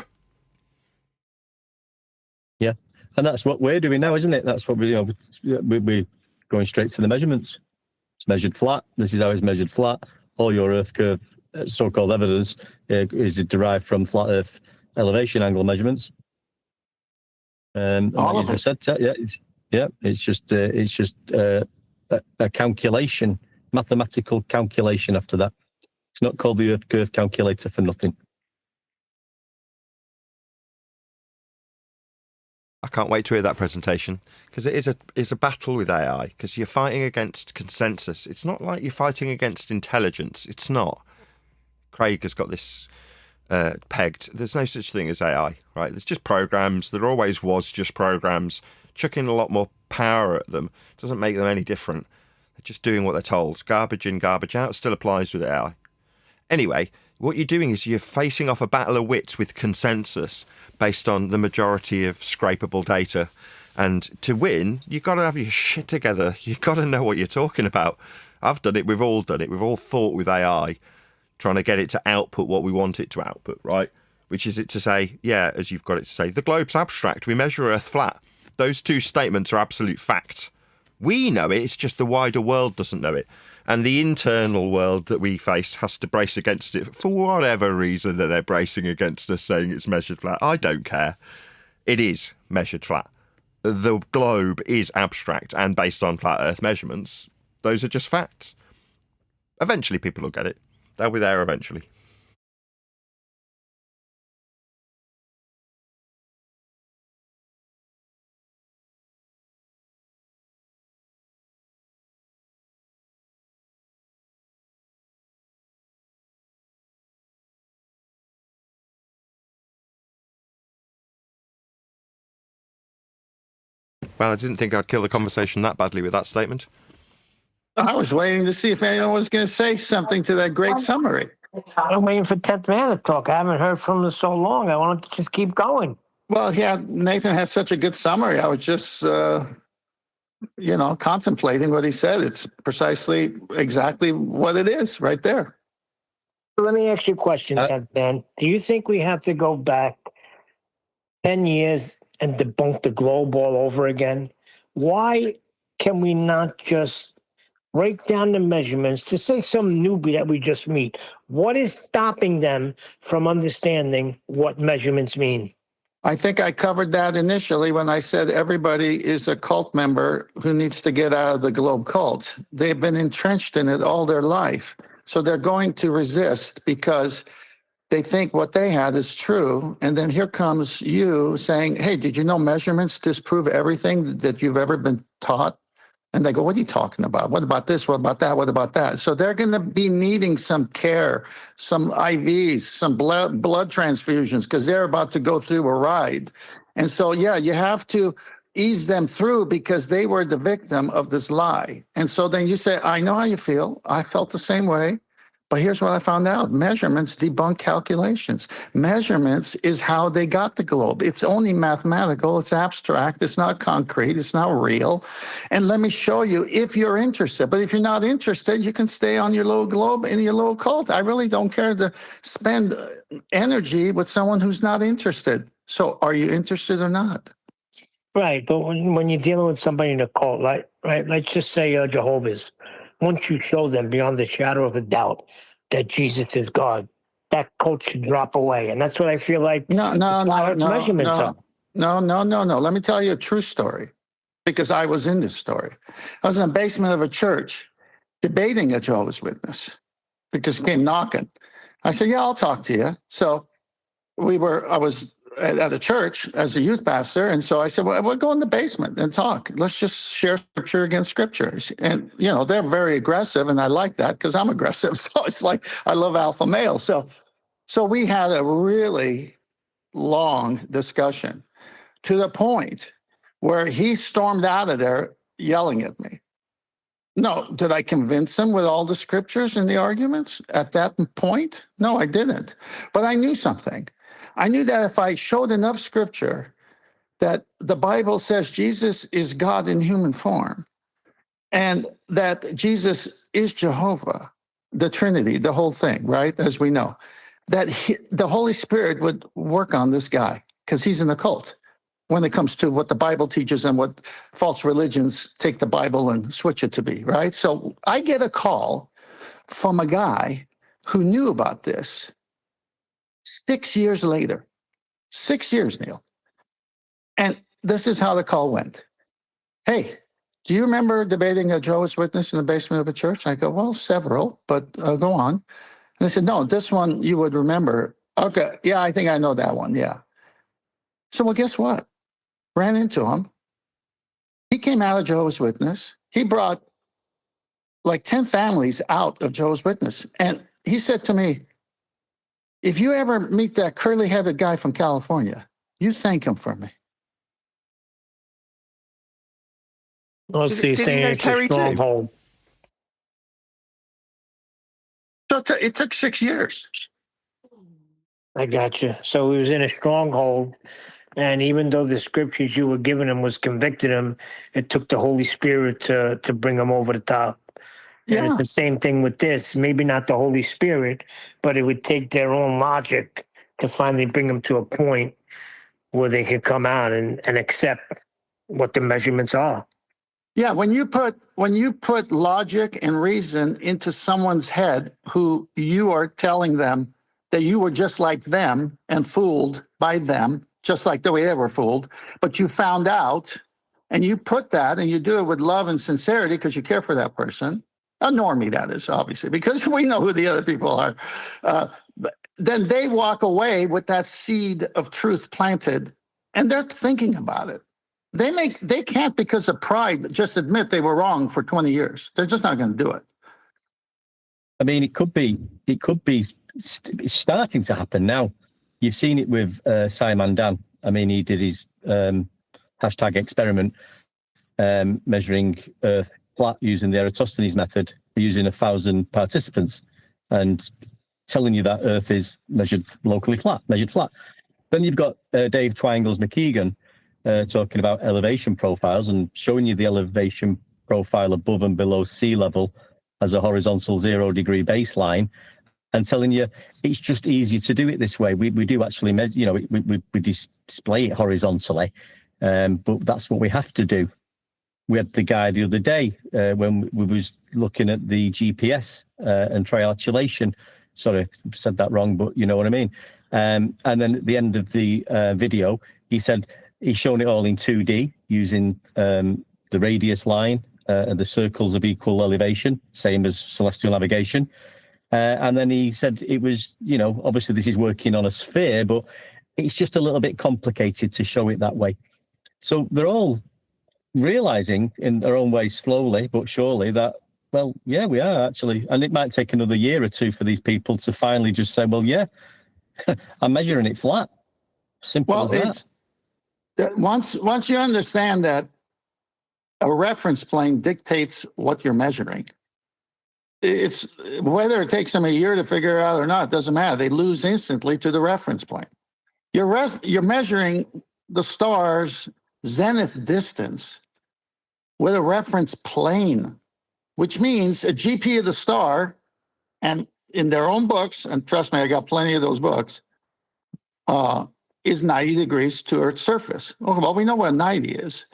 Yeah, and that's what we're doing now, isn't it? That's what we're going straight to the measurements. It's measured flat. This is how it's measured flat. All your Earth curve so-called evidence is derived from flat Earth elevation angle measurements. All of it. Said, it's just a calculation, mathematical calculation after that. It's not called the Earth curve calculator for nothing. I can't wait to hear that presentation, because it's a battle with AI, because you're fighting against consensus. It's not like you're fighting against intelligence. It's not. Craig has got this pegged. There's no such thing as AI, right? There's just programs. There always was just programs. Chucking a lot more power at them doesn't make them any different. They're just doing what they're told. Garbage in, garbage out still applies with AI. Anyway, what you're doing is you're facing off a battle of wits with consensus based on the majority of scrapable data. And to win, you've got to have your shit together. You've got to know what you're talking about. I've done it. We've all done it. We've all fought with AI, trying to get it to output what we want it to output, right? Which is it to say, yeah, as you've got it to say, the globe's abstract. We measure Earth flat. Those two statements are absolute facts. We know it. It's just the wider world doesn't know it. And the internal world that we face has to brace against it for whatever reason that they're bracing against us, saying it's measured flat. I don't care. It is measured flat. The globe is abstract and based on flat Earth measurements. Those are just facts. Eventually people will get it. They'll be there eventually. Well, I didn't think I'd kill the conversation that badly with that statement. I was waiting to see if anyone was going to say something to that great summary. I'm waiting for 10th man to talk. I haven't heard from him so long. I wanted to just keep going. Well, yeah, Nathan had such a good summary. I was just, contemplating what he said. It's precisely exactly what it is right there. Let me ask you a question, 10th man. Do you think we have to go back 10 years and debunk the globe all over again? Why can we not just break down the measurements to say some newbie that we just meet? What is stopping them from understanding what measurements mean? I think I covered that initially when I said everybody is a cult member who needs to get out of the globe cult. They've been entrenched in it all their life. So they're going to resist because they think what they had is true. And then here comes you saying, hey, did you know measurements disprove everything that you've ever been taught? And they go, what are you talking about? What about this? What about that? What about that? So they're going to be needing some care, some IVs, some blood transfusions, because they're about to go through a ride. And so, yeah, you have to ease them through because they were the victim of this lie. And so then you say, I know how you feel. I felt the same way. But here's what I found out. Measurements debunk calculations. Measurements is how they got the globe. It's only mathematical. It's abstract. It's not concrete. It's not real. And let me show you if you're interested. But if you're not interested, you can stay on your little globe in your little cult. I really don't care to spend energy with someone who's not interested. So are you interested or not? Right. But when you're dealing with somebody in a cult, right, let's just say Jehovah's. Once you show them beyond the shadow of a doubt that Jesus is God, that cult should drop away. And that's what I feel like No. measurements are. No. Let me tell you a true story. because I was in this story. I was in the basement of a church debating a Jehovah's Witness because he came knocking. I said, yeah, I'll talk to you. So I was at a church as a youth pastor. And so I said, well, we'll go in the basement and talk. Let's just share scripture against scriptures. And, they're very aggressive. And I like that because I'm aggressive. So it's like, I love alpha males. So we had a really long discussion to the point where he stormed out of there yelling at me. No, did I convince him with all the scriptures and the arguments at that point? No, I didn't. But I knew something. I knew that if I showed enough scripture that the Bible says Jesus is God in human form and that Jesus is Jehovah, the Trinity, the whole thing, right? As we know, that the Holy Spirit would work on this guy because he's in the cult when it comes to what the Bible teaches and what false religions take the Bible and switch it to be, right? So I get a call from a guy who knew about this 6 years later. 6 years, Neil. And this is how the call went. Hey, do you remember debating a Jehovah's Witness in the basement of a church? I go, well, several, but go on. And they said, no, this one you would remember. Okay, yeah, I think I know that one, yeah. So, well, guess what? Ran into him. He came out of Jehovah's Witness. He brought like 10 families out of Jehovah's Witness. And he said to me, if you ever meet that curly-headed guy from California, you thank him for me. Well, so you're Did he saying know it's Terry a too? stronghold. So it took 6 years. I got you. So he was in a stronghold, and even though the scriptures you were giving him was convicted him, it took the Holy Spirit to bring him over the top. And Yeah. it's the same thing with this. Maybe not the Holy Spirit, but it would take their own logic to finally bring them to a point where they can come out and accept what the measurements are. Yeah, when you put logic and reason into someone's head who you are telling them that you were just like them and fooled by them, just like the way they were fooled, but you found out and you put that and you do it with love and sincerity because you care for that person, a normie that is, obviously, because we know who the other people are, then they walk away with that seed of truth planted and they're thinking about it. They can't, because of pride, just admit they were wrong for 20 years. They're just not going to do it. I mean, it could be it's starting to happen now. You've seen it with Simon Dan. I mean, he did his hashtag experiment measuring Earth flat using the Eratosthenes method, using 1,000 participants and telling you that Earth is measured flat. Then you've got Dave Twangles McKeegan talking about elevation profiles and showing you the elevation profile above and below sea level as a horizontal 0 degree baseline, and telling you it's just easier to do it this way. We do actually, we display it horizontally, but that's what we have to do. We had the guy the other day when we was looking at the GPS and triangulation. Sorry, I said that wrong, but you know what I mean. And then at the end of the video, he said he's shown it all in 2D using the radius line and the circles of equal elevation, same as celestial navigation. And then he said it was, obviously this is working on a sphere, but it's just a little bit complicated to show it that way. So they're all realizing in their own way, slowly but surely, that, well, yeah, we are actually. And it might take another year or two for these people to finally just say, well, yeah, I'm measuring it flat. Simple as that. Once you understand that a reference plane dictates what you're measuring, it's whether it takes them a year to figure it out or not, doesn't matter. They lose instantly to the reference plane. You're measuring the star's zenith distance with a reference plane, which means a GP of the star, and in their own books, and trust me, I got plenty of those books, is 90 degrees to Earth's surface. Well, we know what 90 is.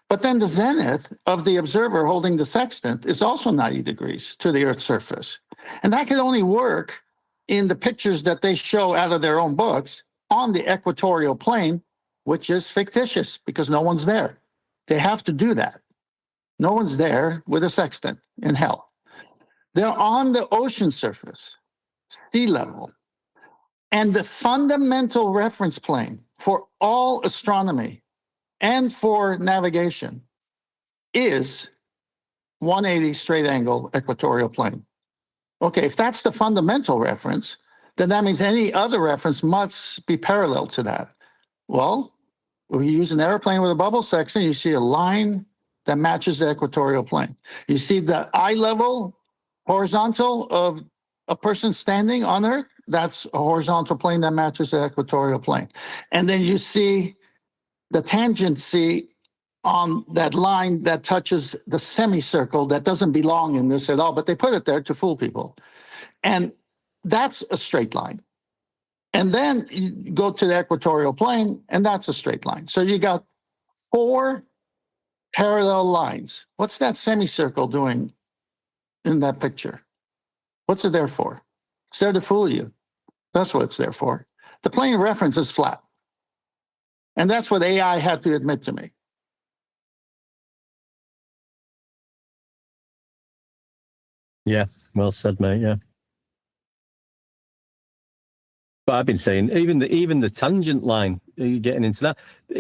But then the zenith of the observer holding the sextant is also 90 degrees to the Earth's surface. And that can only work in the pictures that they show out of their own books on the equatorial plane, which is fictitious because no one's there. They have to do that. No one's there with a sextant in hell. They're on the ocean surface, sea level. And the fundamental reference plane for all astronomy and for navigation is 180 straight angle equatorial plane. Okay, if that's the fundamental reference, then that means any other reference must be parallel to that. Well, if you use an airplane with a bubble section, you see a line that matches the equatorial plane. You see the eye level horizontal of a person standing on Earth, that's a horizontal plane that matches the equatorial plane. And then you see the tangency on that line that touches the semicircle that doesn't belong in this at all, but they put it there to fool people. And that's a straight line. And then you go to the equatorial plane, and that's a straight line. So you got 4 parallel lines. What's that semicircle doing in that picture? What's it there for? It's there to fool you. That's what it's there for. The plane of reference is flat. And that's what AI had to admit to me. Yeah, well said, mate. Yeah. But I've been saying even the tangent line, you're getting into that.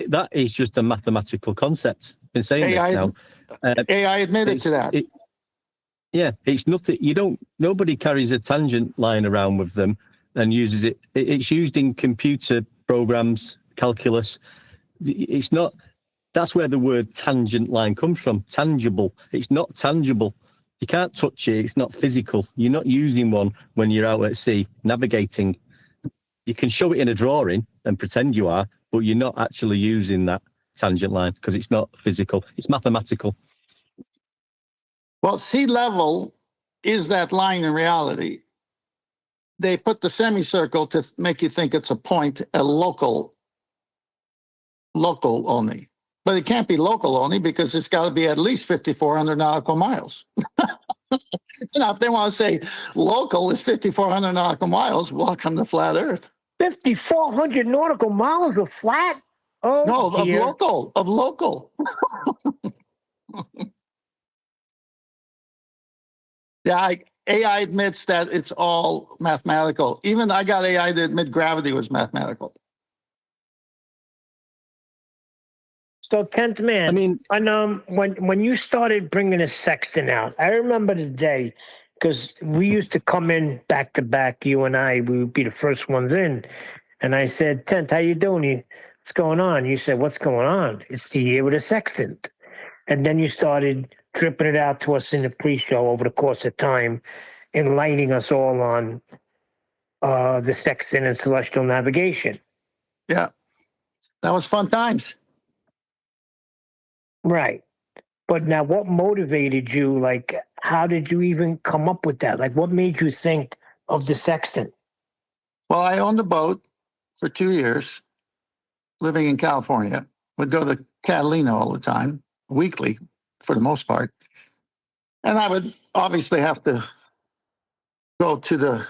That is just a mathematical concept. I've been saying AI, this now. AI admitted to that. Yeah, it's nothing. Nobody carries a tangent line around with them and uses it. It's used in computer programs, calculus. It's not. That's where the word tangent line comes from. Tangible. It's not tangible. You can't touch it. It's not physical. You're not using one when you're out at sea navigating. You can show it in a drawing and pretend you are, but you're not actually using that tangent line because it's not physical. It's mathematical. Well, sea level is that line in reality. They put the semicircle to make you think it's a point, a local only. But it can't be local only because it's got to be at least 5,400 nautical miles. Now, if they want to say local is 5,400 nautical miles, welcome to flat Earth. 5,400 nautical miles of flat? Oh, No, dear. of local. Yeah, AI admits that it's all mathematical. Even I got AI to admit gravity was mathematical. So, 10th man, I mean, and when you started bringing a sextant out, I remember the day because we used to come in back to back. You and I, we would be the first ones in, and I said, "10th, how you doing? What's going on?" You said, "What's going on? It's the year with a sextant," and then you started dripping it out to us in the pre-show over the course of time, enlightening us all on the sextant and celestial navigation. Yeah, that was fun times. Right. But now what motivated you? Like, how did you even come up with that? Like, what made you think of the sextant? Well, I owned a boat for 2 years, living in California. Would go to Catalina all the time, weekly for the most part. And I would obviously have to go to the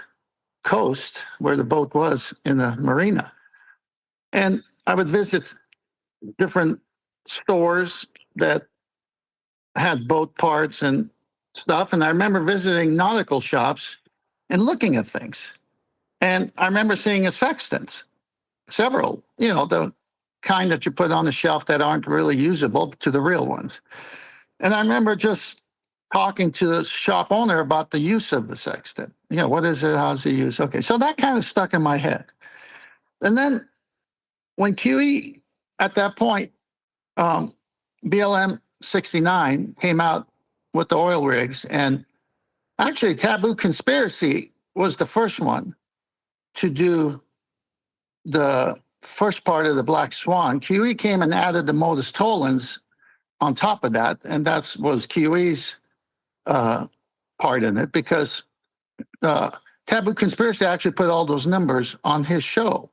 coast where the boat was in the marina. And I would visit different stores that had boat parts and stuff. And I remember visiting nautical shops and looking at things. And I remember seeing a sextant, several, the kind that you put on the shelf that aren't really usable to the real ones. And I remember just talking to the shop owner about the use of the sextant. What is it? How's it used? Okay, so that kind of stuck in my head. And then when QE, at that point, BLM 69 came out with the oil rigs, and actually Taboo Conspiracy was the first one to do the first part of the Black Swan. QE came and added the modus tollens on top of that, and that was QE's part in it, because Taboo Conspiracy actually put all those numbers on his show,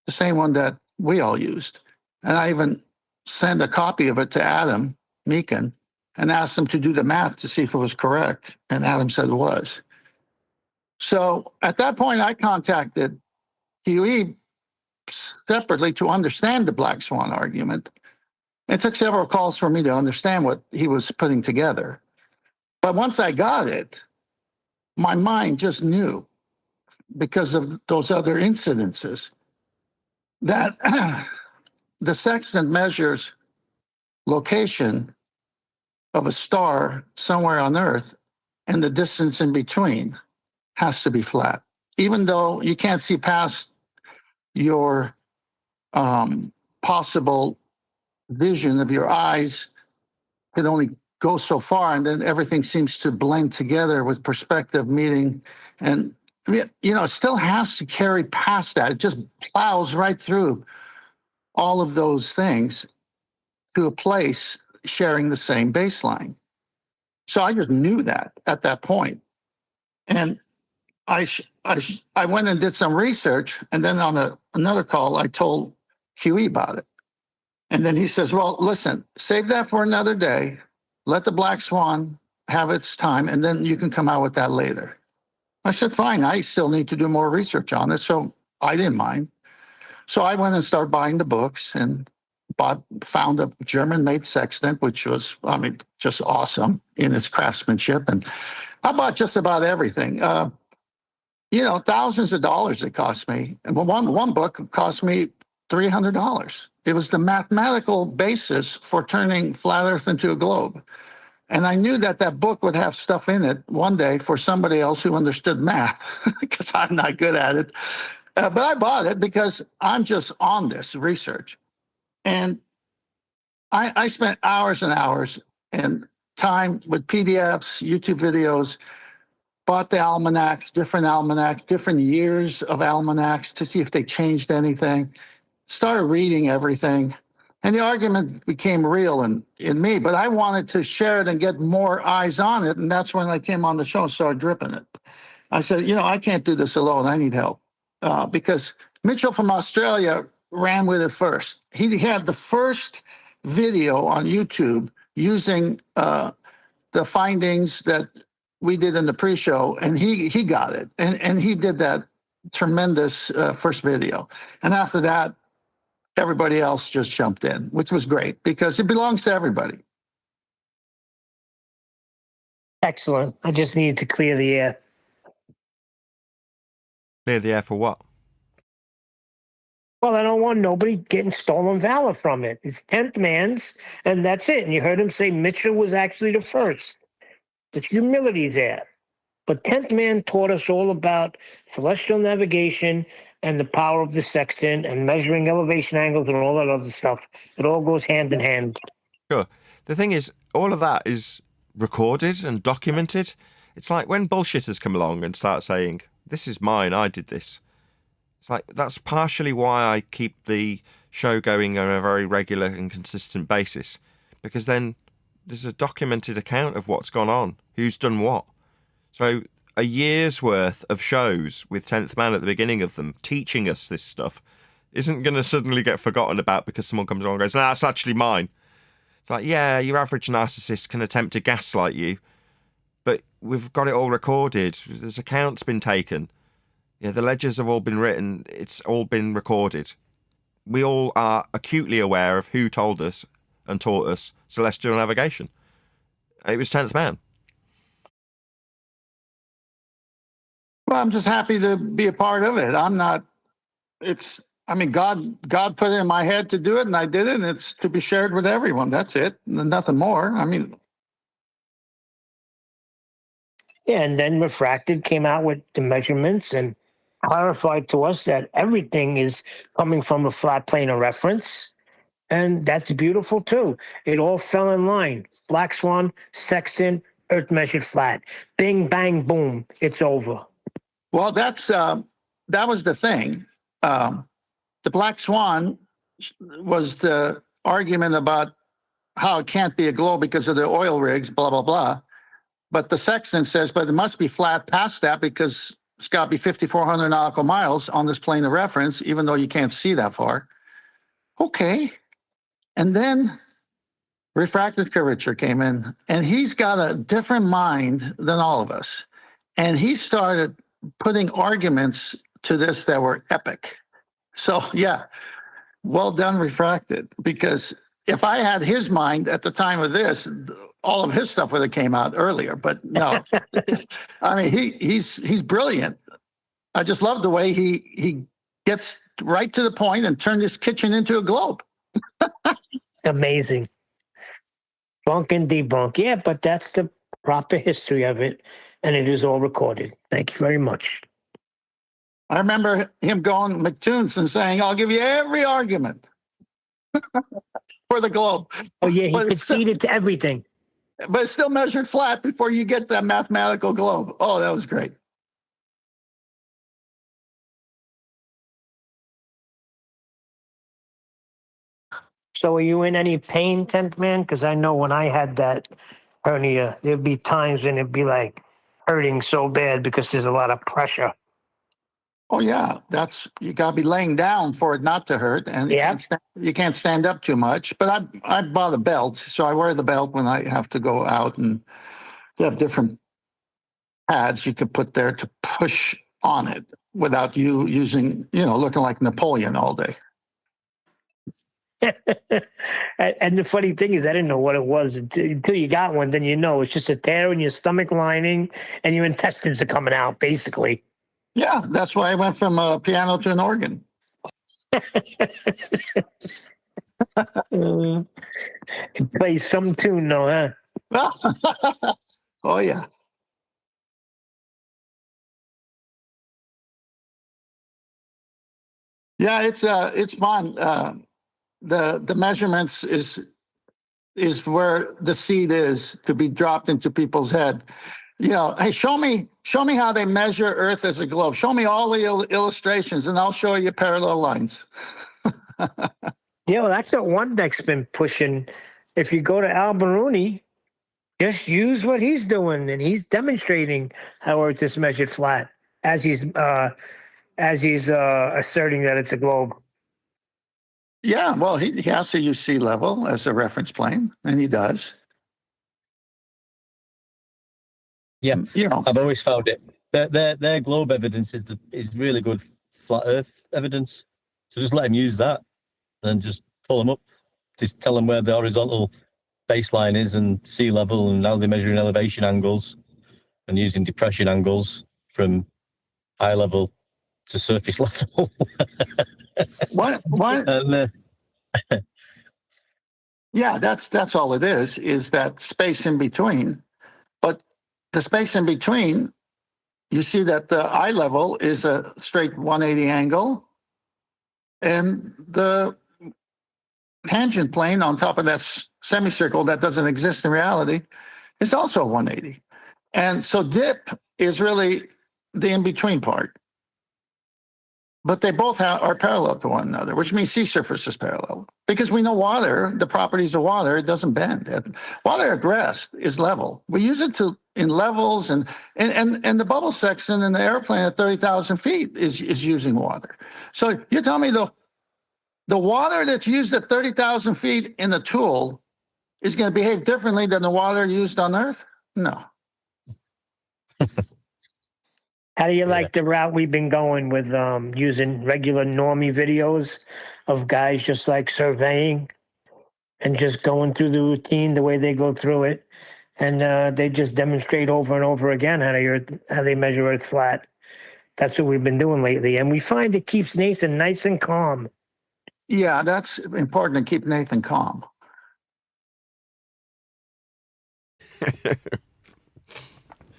the same one that we all used. And I even sent a copy of it to Adam Meekin and asked him to do the math to see if it was correct. And Adam said it was. So at that point, I contacted QE separately to understand the Black Swan argument. It took several calls for me to understand what he was putting together. But once I got it, my mind just knew, because of those other incidences, that the sextant measures location of a star somewhere on Earth, and the distance in between has to be flat. Even though you can't see past your possible vision of your eyes, can only go so far, and then everything seems to blend together with perspective meeting. And I mean, it still has to carry past that. It just plows right through all of those things to a place sharing the same baseline. So I just knew that at that point. And I went and did some research, and then on another call, I told QE about it. And then he says, well, listen, save that for another day. Let the black swan have its time, and then you can come out with that later. I said, fine. I still need to do more research on it, so I didn't mind. So I went and started buying the books and found a German-made sextant, which was, just awesome in its craftsmanship. And I bought just about everything. Thousands of dollars it cost me. And one book cost me $300. It was the mathematical basis for turning flat Earth into a globe. And I knew that book would have stuff in it one day for somebody else who understood math, because I'm not good at it. But I bought it because I'm just on this research. And I spent hours and hours and time with PDFs, YouTube videos, bought the almanacs, different years of almanacs to see if they changed anything, started reading everything. And the argument became real in me, but I wanted to share it and get more eyes on it. And that's when I came on the show and started dripping it. I said, I can't do this alone. I need help. Because Mitchell from Australia ran with it first. He had the first video on YouTube using the findings that we did in the pre-show, and he got it. And he did that tremendous first video. And after that, everybody else just jumped in, which was great because it belongs to everybody. Excellent. I just needed to clear the air. Clear the air for what? Well, I don't want nobody getting stolen valor from it. It's 10th man's, and that's it. And you heard him say Mitchell was actually the first. There's humility there. But 10th man taught us all about celestial navigation and the power of the sextant and measuring elevation angles and all that other stuff. It all goes hand in hand. Sure. The thing is, all of that is recorded and documented. It's like when bullshitters come along and start saying, this is mine, I did this. It's like, that's partially why I keep the show going on a very regular and consistent basis. Because then there's a documented account of what's gone on, who's done what. So a year's worth of shows with 10th Man at the beginning of them teaching us this stuff isn't going to suddenly get forgotten about because someone comes along and goes, no, it's actually mine. It's like, yeah, your average narcissist can attempt to gaslight you, but we've got it all recorded. There's accounts been taken. Yeah, the ledgers have all been written. It's all been recorded. We all are acutely aware of who told us and taught us celestial navigation. It was 10th Man. Well, I'm just happy to be a part of it. God put it in my head to do it, and I did it, and it's to be shared with everyone. That's it. Nothing more. Yeah, and then Refracted came out with the measurements and clarified to us that everything is coming from a flat plane of reference. And that's beautiful, too. It all fell in line. Black Swan, sextant, Earth measured flat. Bing, bang, boom. It's over. Well, that was the thing. The Black Swan was the argument about how it can't be a globe because of the oil rigs, blah, blah, blah. But the sextant says, but it must be flat past that because it's got to be 5,400 nautical miles on this plane of reference, even though you can't see that far. Okay. And then refractive curvature came in, and he's got a different mind than all of us. And he started putting arguments to this that were epic. So, yeah, well done, Refracted, because if I had his mind at the time of this, all of his stuff would have came out earlier. But no, I mean he's brilliant. I just love the way he gets right to the point and turned his kitchen into a globe. Amazing. Bunk and debunk. Yeah, but that's the proper history of it, and it is all recorded. Thank you very much. I remember him going McToons and saying, "I'll give you every argument for the globe." Oh yeah, he But it's conceded to everything. but it's still measured flat before you get that mathematical globe. Oh, that was great. So are you in any pain, 10th man? Because I know when I had that hernia, there'd be times when it'd be like hurting so bad because there's a lot of pressure. Oh yeah, you got to be laying down for it not to hurt, and Yeah. you can't stand up too much. But I bought a belt, so I wear the belt when I have to go out, and they have different pads you could put there to push on it without you using, looking like Napoleon all day. And the funny thing is, I didn't know what it was until you got one. Then you know it's just a tear in your stomach lining, and your intestines are coming out, basically. Yeah, that's why I went from a piano to an organ. It plays some tune, though, huh? Oh yeah. Yeah, it's fun. The measurements is where the seed is to be dropped into people's head. Hey, show me how they measure Earth as a globe. Show me all the illustrations, and I'll show you parallel lines. That's what one deck's been pushing. If you go to Al Baruni, just use what he's doing, and he's demonstrating how Earth is measured flat as he's asserting that it's a globe. Yeah, well, he has to use sea level as a reference plane, and he does. Yeah, I've always found it. Their globe evidence is really good flat Earth evidence. So just let him use that, and just pull them up. Just tell them where the horizontal baseline is and sea level, and how they're measuring elevation angles, and using depression angles from eye level to surface level. What? And, Yeah, that's all it is that space in between. But the space in between, you see that the eye level is a straight 180 angle, and the tangent plane on top of that semicircle that doesn't exist in reality is also 180. And so dip is really the in-between part. But they both are parallel to one another, which means sea surface is parallel. Because we know water, the properties of water, it doesn't bend. Water at rest is level. We use it in levels, and the bubble section in the airplane at 30,000 feet is using water. So you're telling me the water that's used at 30,000 feet in the tool is going to behave differently than the water used on Earth? No. How do you like the route we've been going with using regular normie videos of guys just like surveying and just going through the routine the way they go through it, and they just demonstrate over and over again how they measure Earth flat? That's what we've been doing lately, and we find it keeps Nathan nice and calm. Yeah, that's important to keep Nathan calm.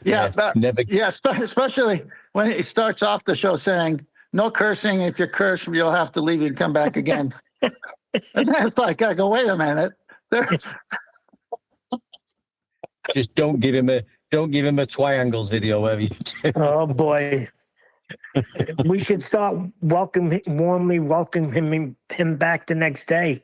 Especially when he starts off the show saying, "No cursing. If you curse, you'll have to leave and come back again." And then it's like, I go, wait a minute. just don't give him a triangles video where you do. Oh boy. We should start warmly welcoming him back the next day.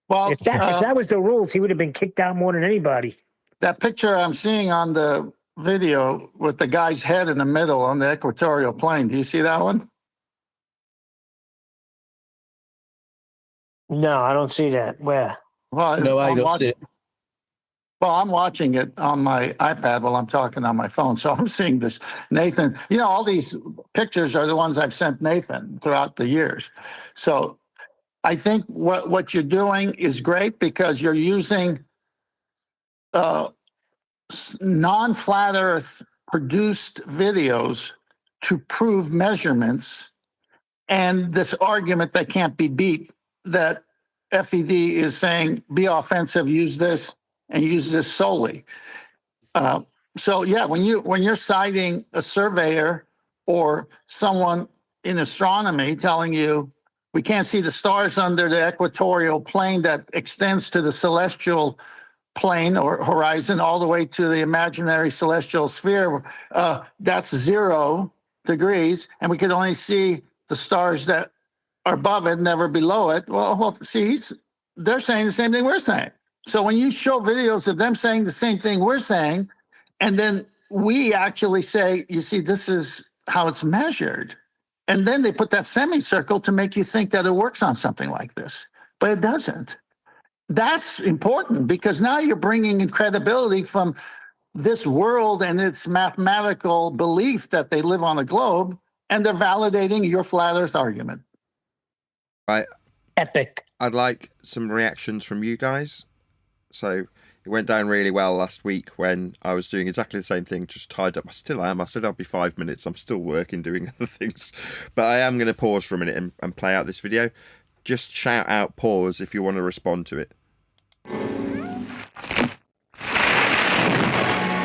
Well, if that was the rules, he would have been kicked out more than anybody. That picture I'm seeing on the video with the guy's head in the middle on the equatorial plane, do you see that one? No, I don't see that. Where? Well, no, I don't see it. Well, I'm watching it on my iPad while I'm talking on my phone. So I'm seeing this Nathan. All these pictures are the ones I've sent Nathan throughout the years. So I think what you're doing is great because you're using non-flat Earth produced videos to prove measurements and this argument that can't be beat that FED is saying be offensive, use this and use this solely. So yeah, when you're citing a surveyor or someone in astronomy telling you we can't see the stars under the equatorial plane that extends to the celestial plane or horizon all the way to the imaginary celestial sphere, that's 0 degrees, and we could only see the stars that are above it, never below it. Well, see, they're saying the same thing we're saying. So when you show videos of them saying the same thing we're saying, and then we actually say, you see, this is how it's measured. And then they put that semicircle to make you think that it works on something like this, but it doesn't. That's important because now you're bringing in credibility from this world and its mathematical belief that they live on a globe, and they're validating your flat Earth argument. Right. Epic. I'd like some reactions from you guys. So it went down really well last week when I was doing exactly the same thing, just tied up. I still am. I said I'll be 5 minutes. I'm still working, doing other things. But I am going to pause for a minute and play out this video. Just shout out pause if you want to respond to it.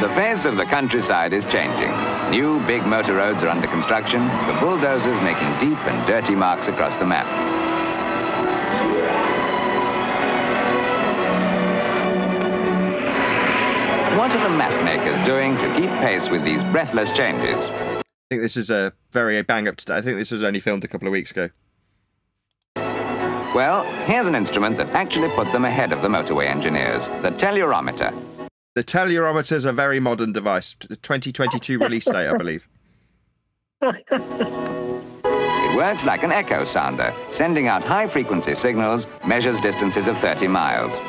The face of the countryside is changing. New big motor roads are under construction, the bulldozers making deep and dirty marks across the map. What are the map makers doing to keep pace with these breathless changes? I think this is a very bang up to date. I think this was only filmed a couple of weeks ago. Well, here's an instrument that actually put them ahead of the motorway engineers, the tellurometer. The tellurometer is a very modern device. 2022 release date, I believe. It works like an echo sounder, sending out high-frequency signals, measures distances of 30 miles.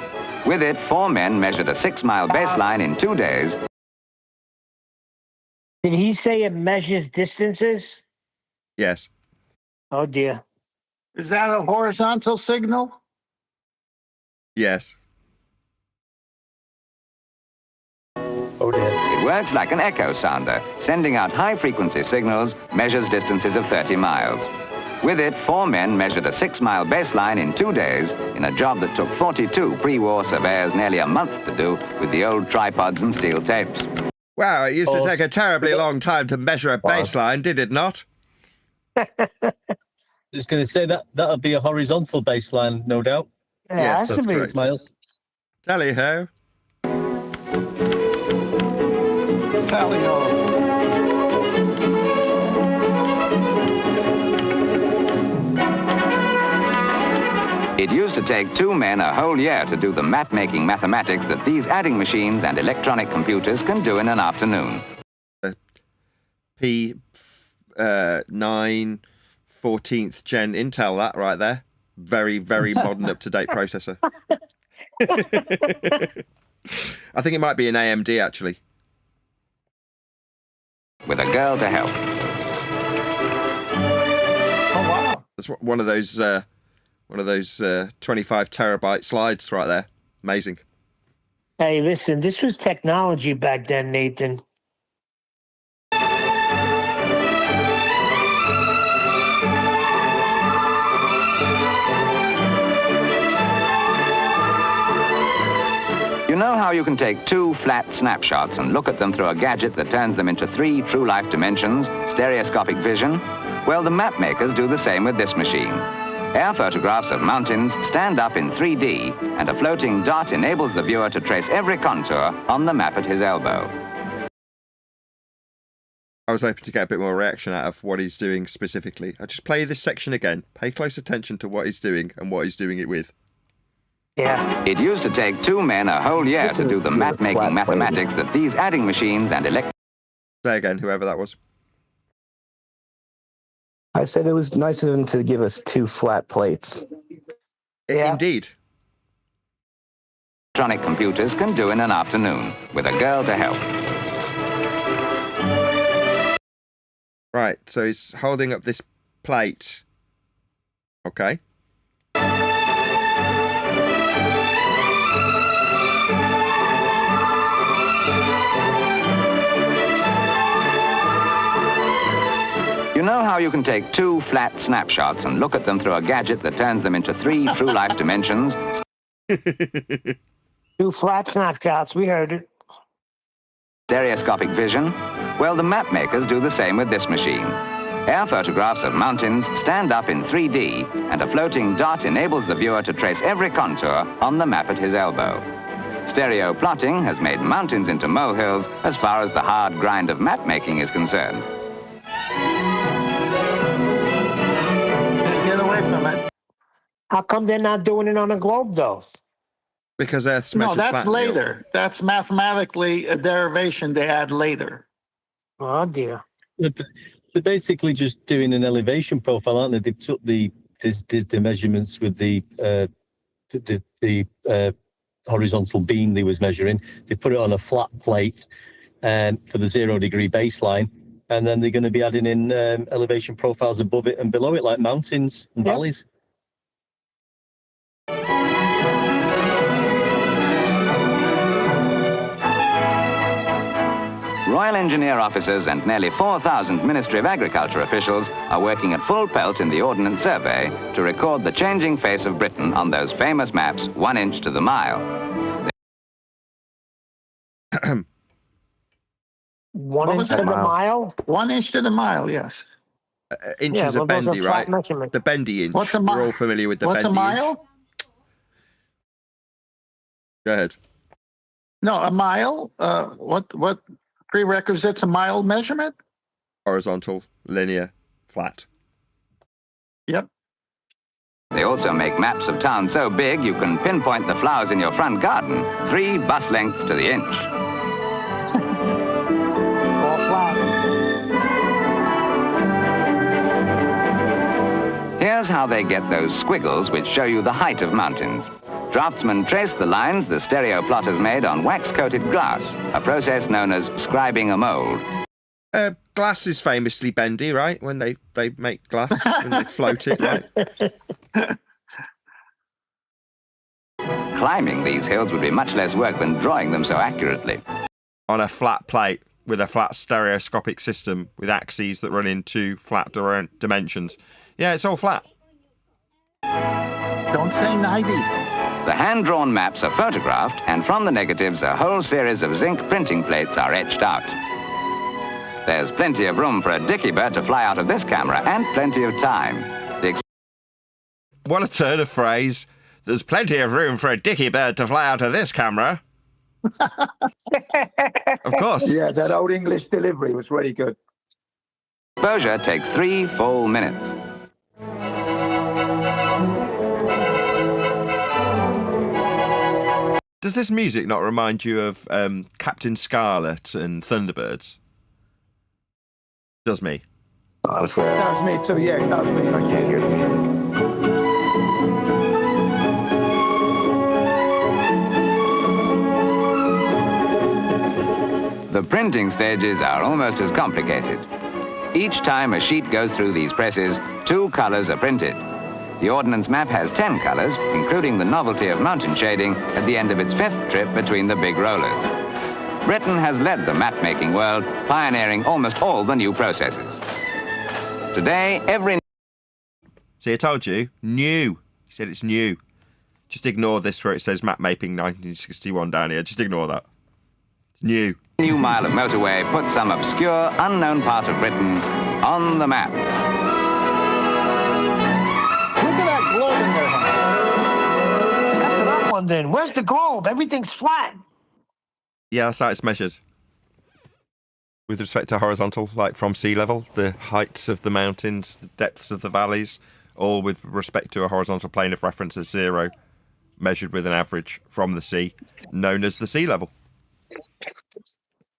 With it, 4 men measured a 6-mile baseline in 2 days. Did he say it measures distances? Yes. Oh, dear. Is that a horizontal signal? Yes. Oh dear. It works like an echo sounder, sending out high-frequency signals, measures distances of 30 miles. With it, 4 men measured a 6-mile baseline in 2 days in a job that took 42 pre-war surveyors nearly a month to do with the old tripods and steel tapes. Wow, it used to take a terribly long time to measure a baseline, did it not? Just going to say that'll be a horizontal baseline, no doubt. Yeah, Yes, that's that's a big- correct. Miles. Tally ho. Tally-ho. It used to take 2 men a whole year to do the map-making mathematics that these adding machines and electronic computers can do in an afternoon. P9 14th gen Intel, that right there. Very, very modern, up-to-date processor. I think it might be an AMD, actually. With a girl to help. Oh, wow. That's one of those 25 terabyte slides right there. Amazing. Hey, listen, this was technology back then, Nathan. You know how you can take 2 flat snapshots and look at them through a gadget that turns them into 3 true life dimensions, stereoscopic vision? Well, the map makers do the same with this machine. Air photographs of mountains stand up in 3D, and a floating dot enables the viewer to trace every contour on the map at his elbow. I was hoping to get a bit more reaction out of what he's doing specifically. I'll just play this section again. Pay close attention to what he's doing and what he's doing it with. Yeah. It used to take 2 men a whole year to do the map-making mathematics that these adding machines and Say again, whoever that was. I said it was nice of him to give us 2 flat plates. Yeah. Indeed. electronic computers can do in an afternoon, with a girl to help. Right, so he's holding up this plate. Okay. You know how you can take 2 flat snapshots and look at them through a gadget that turns them into 3 true life dimensions? 2 flat snapshots. We heard it. Stereoscopic vision? Well, the map makers do the same with this machine. Air photographs of mountains stand up in 3D, and a floating dot enables the viewer to trace every contour on the map at his elbow. Stereo plotting has made mountains into molehills as far as the hard grind of map making is concerned. Get away from it. How come they're not doing it on a globe, though? Because Earth's No, measured that's flat, Neil. later. That's mathematically a derivation they add later. Oh, dear. They're basically just doing an elevation profile, aren't they? They took the measurements with the horizontal beam they was measuring. They put it on a flat plate for the 0 degree baseline, and then they're going to be adding in elevation profiles above it and below it, like mountains and valleys. Royal Engineer officers and nearly 4,000 Ministry of Agriculture officials are working at full pelt in the Ordnance Survey to record the changing face of Britain on those famous maps 1 inch to the mile. 1 What inch was to that? the mile? 1 inch to the mile, yes. Inches well, are those are bendy, flat right? measurements. The bendy inch. What's a We're mile? all familiar with the What's bendy a mile? inch. Go ahead. No, a mile. What prerequisites a mile measurement? Horizontal, linear, flat. Yep. They also make maps of towns so big you can pinpoint the flowers in your front garden 3 bus lengths to the inch. All flat. Here's how they get those squiggles which show you the height of mountains. Draftsmen trace the lines the stereo plotters made on wax-coated glass, a process known as scribing a mold. Glass is famously bendy, right? When they make glass, when they float it, right? Climbing these hills would be much less work than drawing them so accurately. On a flat plate with a flat stereoscopic system with axes that run into flat dimensions. Yeah, it's all flat. Don't say 90. The hand-drawn maps are photographed, and from the negatives, a whole series of zinc printing plates are etched out. There's plenty of room for a dicky bird to fly out of this camera, and plenty of time. What a turn of phrase. There's plenty of room for a dicky bird to fly out of this camera. Of course. Yeah, that old English delivery was really good. Exposure takes 3 full minutes. Does this music not remind you of Captain Scarlet and Thunderbirds? Does me. Honestly, that was me too. Yeah, that was me. I can't hear the music. The printing stages are almost as complicated. Each time a sheet goes through these presses, 2 colors are printed. The Ordnance map has 10 colors, including the novelty of mountain shading at the end of its 5th trip between the big rollers. Britain has led the map-making world, pioneering almost all the new processes. Today, every... See, I told you. New. He said it's new. Just ignore this where it says map mapping 1961 down here. Just ignore that. It's new. new mile of motorway puts some obscure, unknown part of Britain on the map. Look at that globe in there, huh? That's what I'm wondering. Where's the globe? Everything's flat. Yeah, that's how it's measured. With respect to horizontal, like from sea level, the heights of the mountains, the depths of the valleys, all with respect to a horizontal plane of reference as 0, measured with an average from the sea, known as the sea level.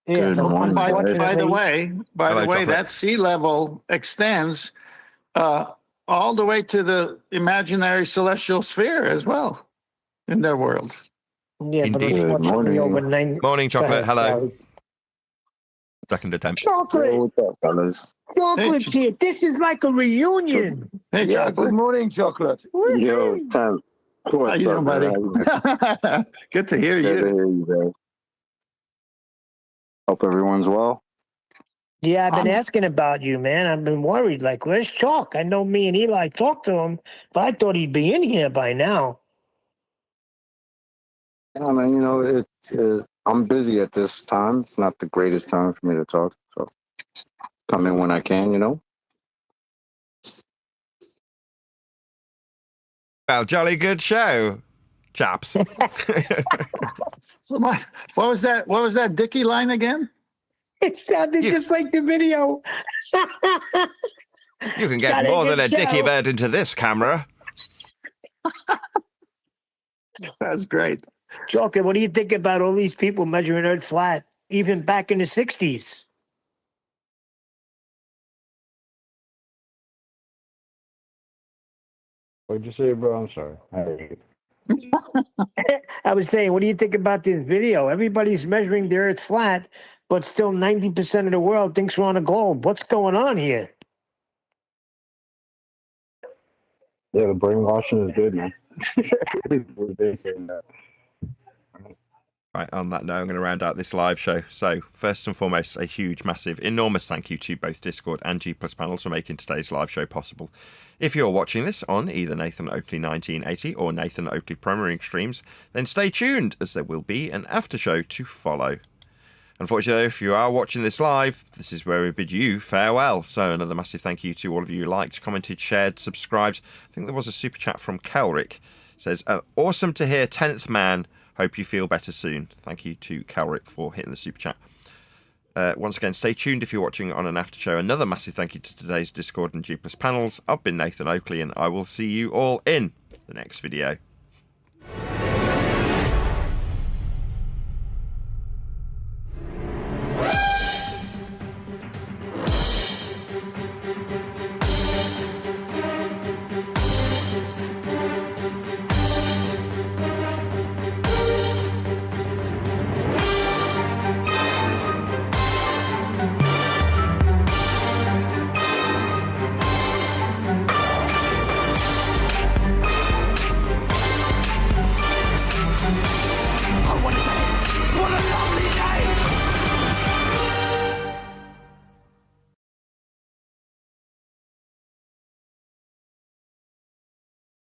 Yeah, By the way, Hello, Chocolate. that sea level extends all the way to the imaginary celestial sphere as well in their world. Yeah, but Indeed. unfortunately over 9. Morning, Chocolate. Go ahead, Hello. sorry. Second attempt. Chocolate. What's up, fellas? Chocolate's here. This is like a reunion. Hey, Yeah, Chocolate. good morning, Chocolate. Yo, Tom. How What's you up, doing, man? buddy? Good to hear Good to you. hear you, bro. Hope everyone's well. Yeah, I've been I'm- asking about you, man. I've been worried. Like, where's Chalk? I know me and Eli talked to him, but I thought he'd be in here by now. Yeah, man, I'm busy at this time. It's not the greatest time for me to talk, so come in when I can. Well, jolly good show, chaps. What was that? What was that Dickie line again? It sounded just like the video. You can get Jolly more good than a dicky show. bird into this camera. That's great. Joker, what do you think about all these people measuring Earth flat, even back in the 60s? What'd you say, bro? I'm sorry. I heard you. I was saying, what do you think about this video? Everybody's measuring the Earth flat, but still 90% of the world thinks we're on a globe. What's going on here? Yeah, the brainwashing is good, man. They're saying that. Right, on that note, I'm going to round out this live show. So, first and foremost, a huge, massive, enormous thank you to both Discord and G Plus panels for making today's live show possible. If you're watching this on either Nathan Oakley 1980 or Nathan Oakley premiering streams, then stay tuned, as there will be an after show to follow. Unfortunately, if you are watching this live, this is where we bid you farewell. So, another massive thank you to all of you who liked, commented, shared, subscribed. I think there was a super chat from Kelrick. It says, awesome to hear 10th man. Hope you feel better soon. Thank you to Kelrick for hitting the super chat. Once again, stay tuned if you're watching on an after show. Another massive thank you to today's Discord and G Plus panels. I've been Nathan Oakley, and I will see you all in the next video.